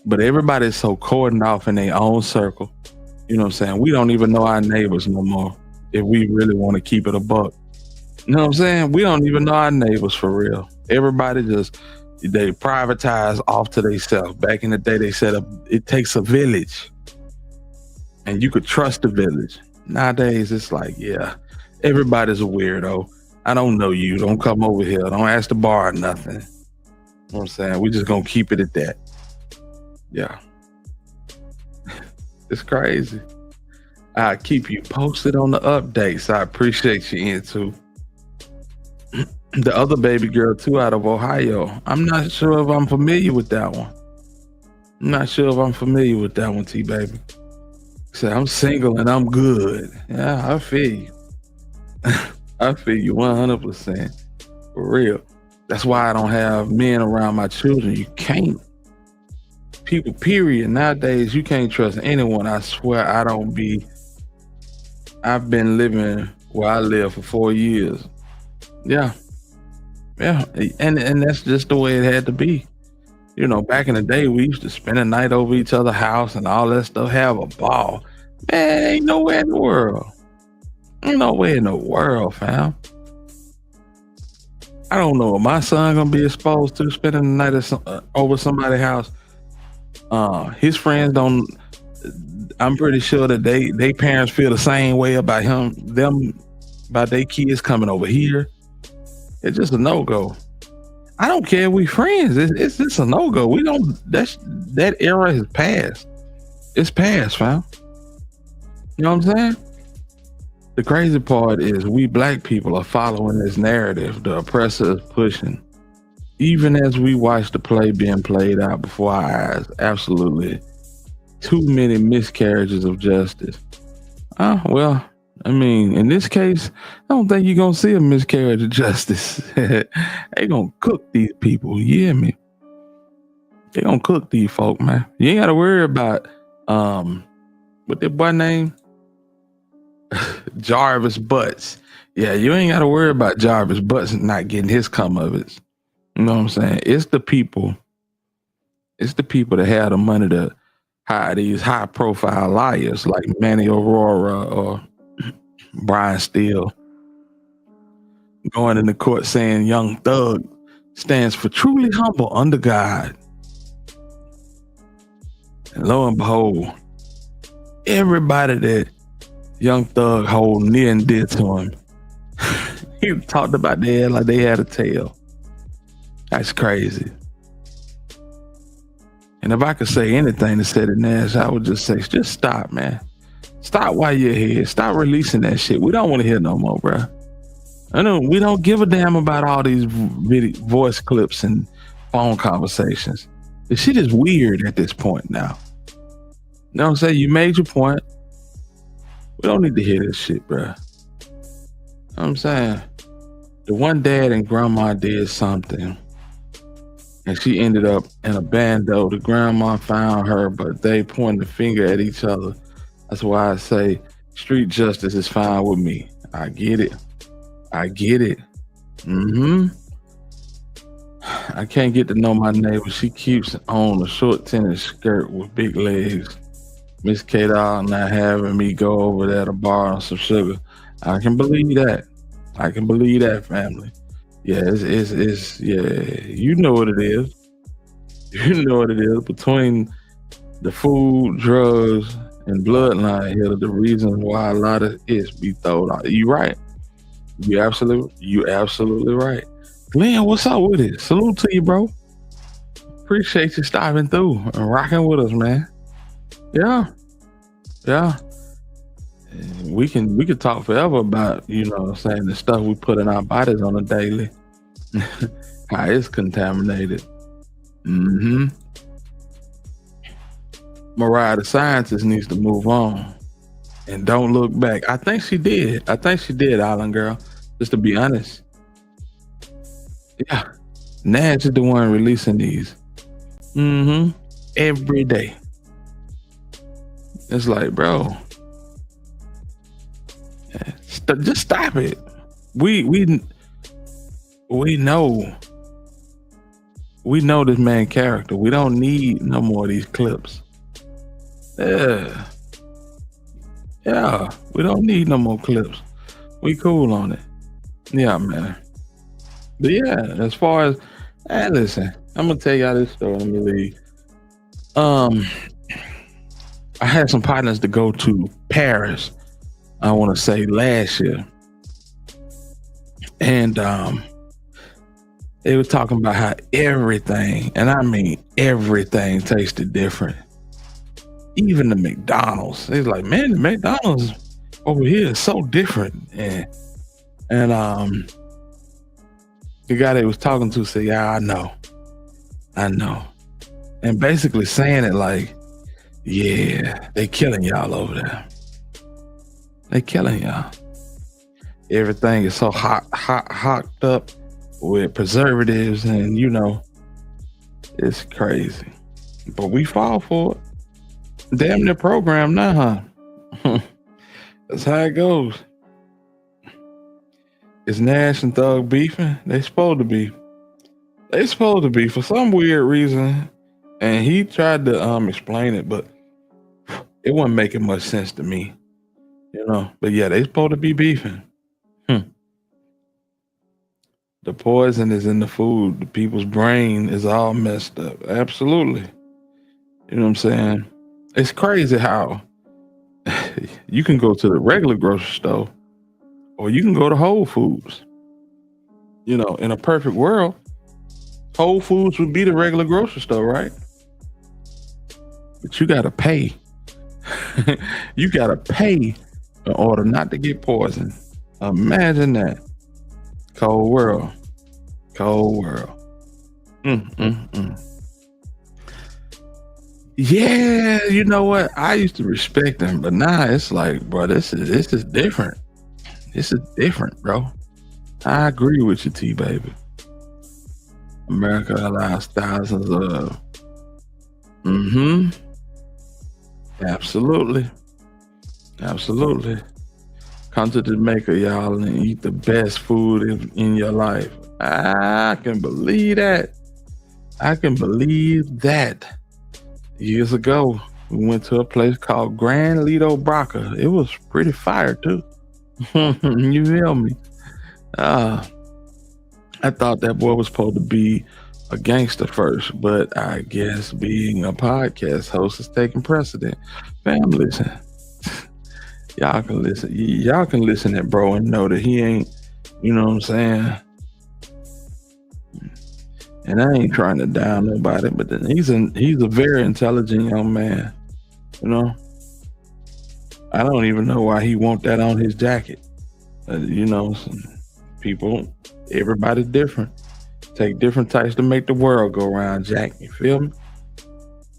But everybody's so cordoned off in their own circle. You know what I'm saying? We don't even know our neighbors no more if we really want to keep it a buck. You know what I'm saying? We don't even know our neighbors for real. Everybody they privatize off to themselves. Back in the day, they said it takes a village. And you could trust the village. Nowadays, it's like, yeah, everybody's a weirdo. I don't know you. Don't come over here. Don't ask the bar or nothing. You know what I'm saying? We just gonna keep it at that. Yeah. It's crazy. I'll keep you posted on the updates. I appreciate you, Into. The other baby girl, too, out of Ohio. I'm not sure if I'm familiar with that one. T-Baby. Say, I'm single and I'm good. Yeah, I feel you. I feel you 100%. For real. That's why I don't have men around my children. You can't. People, period. Nowadays, you can't trust anyone. I swear I've been living where I live for 4 years. Yeah. And that's just the way it had to be. You know, back in the day, we used to spend a night over each other's house and all that stuff, have a ball. Man, ain't nowhere in the world. Ain't nowhere in the world, fam. I don't know if my son gonna be exposed to spending the night over somebody's house. His friends don't. I'm pretty sure that they parents feel the same way about about their kids coming over here. It's just a no-go. I don't care if we friends. It's just a no-go. We don't. That era has passed. It's past, fam. You know what I'm saying? The crazy part is we black people are following this narrative the oppressor is pushing. Even as we watch the play being played out before our eyes, absolutely too many miscarriages of justice. Well, I mean, in this case, I don't think you're going to see a miscarriage of justice. They going to cook these people, you hear me? They going to cook these folk, man. You ain't got to worry about, what that boy name? Jarvis Butts. Yeah, you ain't got to worry about Jarvis Butts not getting his comeuppance. You know what I'm saying? It's the people that have the money to hire these high profile liars like Manny Aurora or Brian Steele. going into court saying Young Thug stands for truly humble under God. And lo and behold, everybody that Young Thug hold near and dear to him, he talked about their like they had a tail. That's crazy. And if I could say anything to Cedric Nash, I would just say, just stop, man. Stop while you're here. Stop releasing that shit. We don't want to hear no more, bro. I know we don't give a damn about all these voice clips and phone conversations. The shit is weird at this point now. You know what I'm saying? You made your point. We don't need to hear this shit, bro. You know what I'm saying? The one dad and grandma did something, and she ended up in a bando. The grandma found her, but they pointed the finger at each other. That's why I say street justice is fine with me. I get it. I get it. I can't get to know my neighbor. She keeps on a short tennis skirt with big legs. Miss K-Doll not having me go over there to borrow some sugar. I can believe that. I can believe that, family. Yeah, it's yeah, you know what it is. You know what it is. Between the food, drugs, and bloodline here are the reasons why a lot of it be thrown out. You right. You absolutely right. Glenn, what's up with it? Salute to you, bro. Appreciate you stopping through and rocking with us, man. Yeah. We can talk forever about, you know what I'm saying, the stuff we put in our bodies on a daily. How it's contaminated. Mariah, the scientist, needs to move on and don't look back. I think she did, Island Girl, just to be honest. Yeah. Nash is the one releasing these. Every day. It's like, bro, just stop it. We know this man character. We don't need no more of these clips. Yeah, we don't need no more clips. We cool on it. Yeah, man. But yeah, as far as, listen, I'm gonna tell y'all this story. Let me leave. I had some partners to go to Paris, I want to say last year. And they were talking about how everything, and I mean everything, tasted different. Even the McDonald's. They was like, man, the McDonald's over here is so different. And the guy they was talking to said, yeah, I know. And basically saying it like, yeah, they killing y'all over there. They killing y'all. Everything is so hocked up with preservatives, and you know, it's crazy. But we fall for it. Damn near program now, huh? That's how it goes. Is Nash and Thug beefing? They supposed to be. For some weird reason. And he tried to explain it, but it wasn't making much sense to me. You know, but yeah, they supposed to be beefing. The poison is in the food. The people's brain is all messed up. Absolutely. You know what I'm saying? It's crazy how you can go to the regular grocery store or you can go to Whole Foods. You know, in a perfect world, Whole Foods would be the regular grocery store, right? But you gotta pay. You gotta pay in order not to get poisoned. Imagine that. Cold world. Yeah, you know what? I used to respect them, but now it's like, bro, this is different. This is different, bro. I agree with you, T baby. America allows thousands of Absolutely. Come to Jamaica, y'all, and eat the best food in your life. I can believe that. Years ago, we went to a place called Grand Lido Braca. It was pretty fire too. You feel me? I thought that boy was supposed to be a gangster first, but I guess being a podcast host is taking precedent. Fam, listen. Y'all can listen. Y'all can listen to bro and know that he ain't, you know what I'm saying? And I ain't trying to down nobody, but then he's a very intelligent young man. You know? I don't even know why he want that on his jacket. You know, people, everybody's different. Take different types to make the world go round, Jack. You feel me?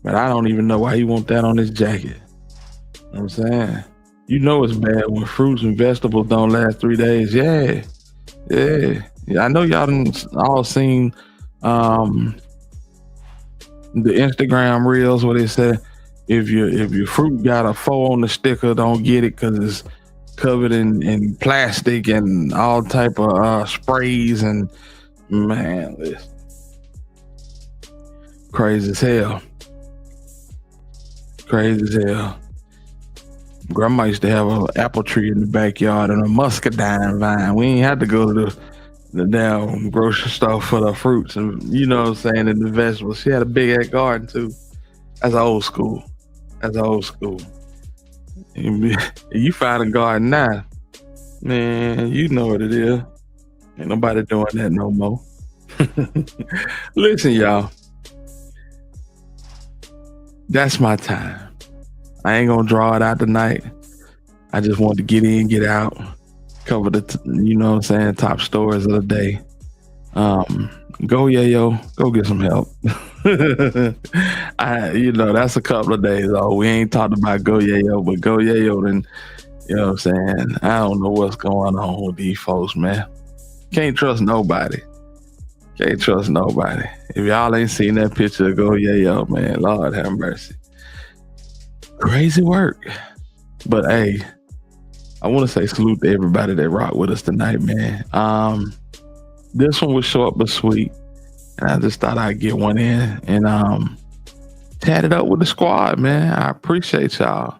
But I don't even know why he want that on his jacket. You know what I'm saying? You know it's bad when fruits and vegetables don't last 3 days. Yeah. I know y'all done all seen the Instagram reels where they say if your fruit got a 4 on the sticker, don't get it because it's covered in plastic and all type of sprays and man, listen. Crazy as hell. Grandma used to have an apple tree in the backyard and a muscadine vine. We ain't had to go to the damn grocery store for the fruits and, you know what I'm saying, and the vegetables. She had a big ass garden too. That's old school. You find a garden now, man, you know what it is. Ain't nobody doing that no more. Listen, y'all. That's my time. I ain't gonna draw it out tonight. I just want to get in, get out, cover the, you know what I'm saying, top stories of the day. Go Yayo, go get some help. That's a couple of days old. We ain't talked about Go Yayo, but Go Yayo, then, you know what I'm saying? I don't know what's going on with these folks, man. Can't trust nobody. If y'all ain't seen that picture of Go Yayo, man, Lord have mercy. Crazy work. But hey, I want to say salute to everybody that rocked with us tonight, man. This one was short but sweet. And I just thought I'd get one in and chat it up with the squad, man. I appreciate y'all.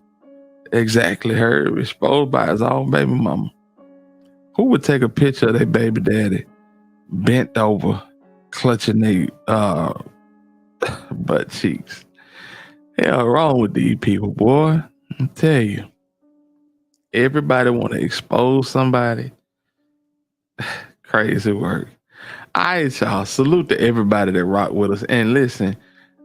Exactly, Herb, exposed by his own baby mama. Who would take a picture of their baby daddy bent over, clutching their butt cheeks? Hell wrong with these people, boy. I tell you. Everybody want to expose somebody. Crazy work. All right, y'all. Salute to everybody that rock with us. And listen,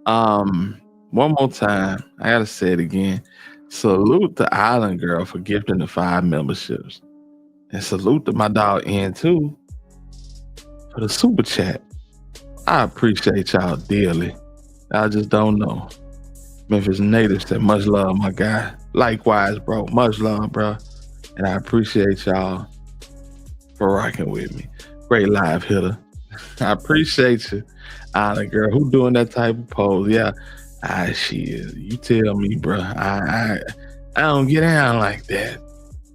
one more time, I gotta say it again. Salute to Island Girl for gifting the 5 memberships. And salute to my dog N2 for the super chat. I appreciate y'all dearly. I just don't know. Memphis native said, much love, my guy. Likewise, bro. Much love, bro. And I appreciate y'all for rocking with me. Great live hitter. I appreciate you. Island Girl, who doing that type of pose? Yeah. Shit. You tell me, bro. I don't get down like that.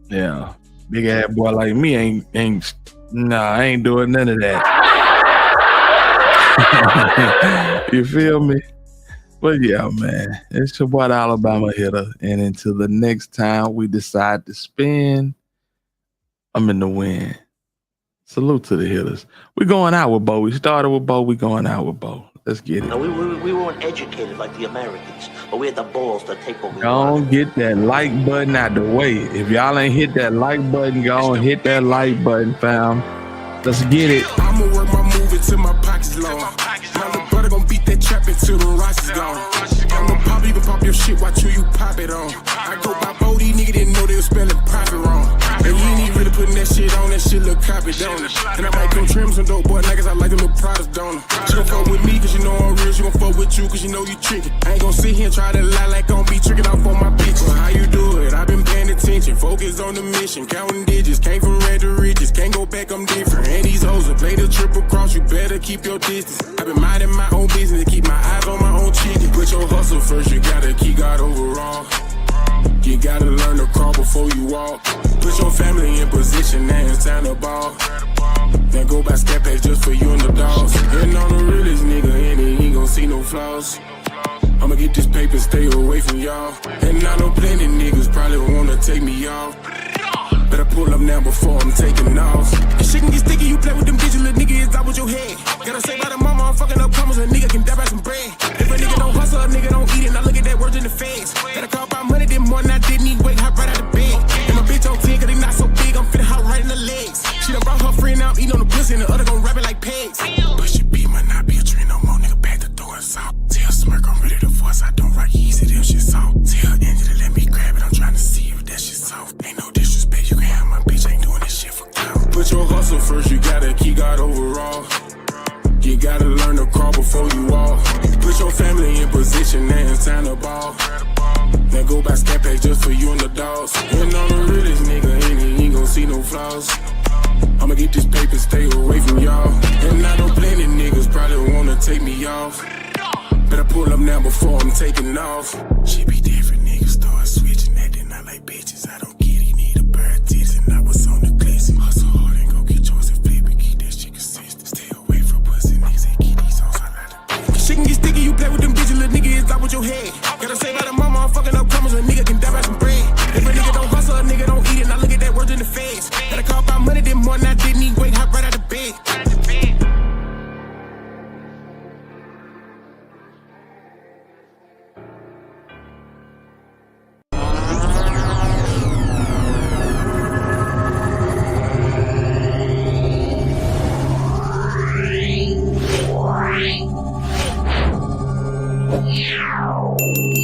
Yeah. Big ass boy like me I ain't doing none of that. You feel me? But yeah, man, it's your boy Alabama hitter. And until the next time we decide to spin, I'm in the win. Salute to the hitters. We're going out with Bo. We started with Bo. We're going out with Bo. Let's get it. No, we weren't educated like the Americans, but we had the balls to take what we wanted. Get that like button out the way. If y'all ain't hit that like button, go and hit that like button, fam. Let's get it. I'ma work my move until my pockets long. My little brother gon' beat that trap until the rocks is gone. I'm gon' pop, you can pop your shit, watch you pop it on. I go by Bodie, nigga didn't know they was spelling profit wrong. And you ain't even really putting that shit on, that shit look copy, don't it? And I might come trim some dope boy niggas, I like them little products, don't it? She gon' fuck with me cause you know I'm real, she gon' fuck with you cause you know you trickin'. I ain't gon' sit here and try to lie like I'm be trickin' off on my bitch. Well, how you do it? I been paying attention, focus on the mission, counting digits, came from red to riches, can't go back, I'm different. And these hoes will play the triple cross, you better keep your distance. I been minding my own business, keep my eyes on my own chicken. Put your hustle first, you gotta keep God overall. You gotta learn to crawl before you walk. Put your family in position, now it's time to ball. Then go buy step packs just for you and the dogs. And on the realest nigga, and he ain't gon' see no flaws. I'ma get this paper, stay away from y'all. And I know plenty niggas probably wanna take me off. But Better pull up now before I'm taking off. This shit can get sticky, you play with them bitches, little nigga, is out with your head. Gotta say by the mama, I'm fucking up commas, a nigga can die by some bread. If a nigga don't hustle, a nigga don't eat it, now look at that word in the face. Gotta call about money, then more than I didn't need weight, hop right out of bed. And my bitch on 10, cause they not so big, I'm finna hop right in the legs. She done brought her friend out, eating on the pussy, and the other gon' rap it like pegs. But she be might not be a tree no more, nigga, back the door and salt. Tell Smirk I'm ready to force, I don't rock easy, them shit soft. Tell Angela let me grab it, I'm trying to see if that shit soft. Ain't no disrespect, you can have my bitch, ain't doing this shit for clout. Put your hustle first, you gotta keep God overall. You gotta learn to crawl before you walk. Put your family in position, now it's time to ball. Now go buy scat pack just for you and the dogs. And I'm the realest nigga, ain't gon' see no flaws. I'ma get this paper, stay away from y'all. And I know plenty niggas probably wanna take me off. Better pull up now before I'm taking off. She be different, niggas start switching, acting not like bitches. I don't get it, need a pair of tits, and I was on the glisten. Hustle hard and go get yours and flip it, keep that shit consistent. Stay away from pussy niggas, they keep these hoes out of the shit can get sticky, you play with them bitches, little nigga, is out with your head. Gotta say by the mama, I'm fucking up commas, a nigga can die by some bread. If a nigga don't hustle, a nigga don't eat it, now look at that word in the face. Gotta call about money, then more than I didn't need weight, hop right out of bed. Yeah.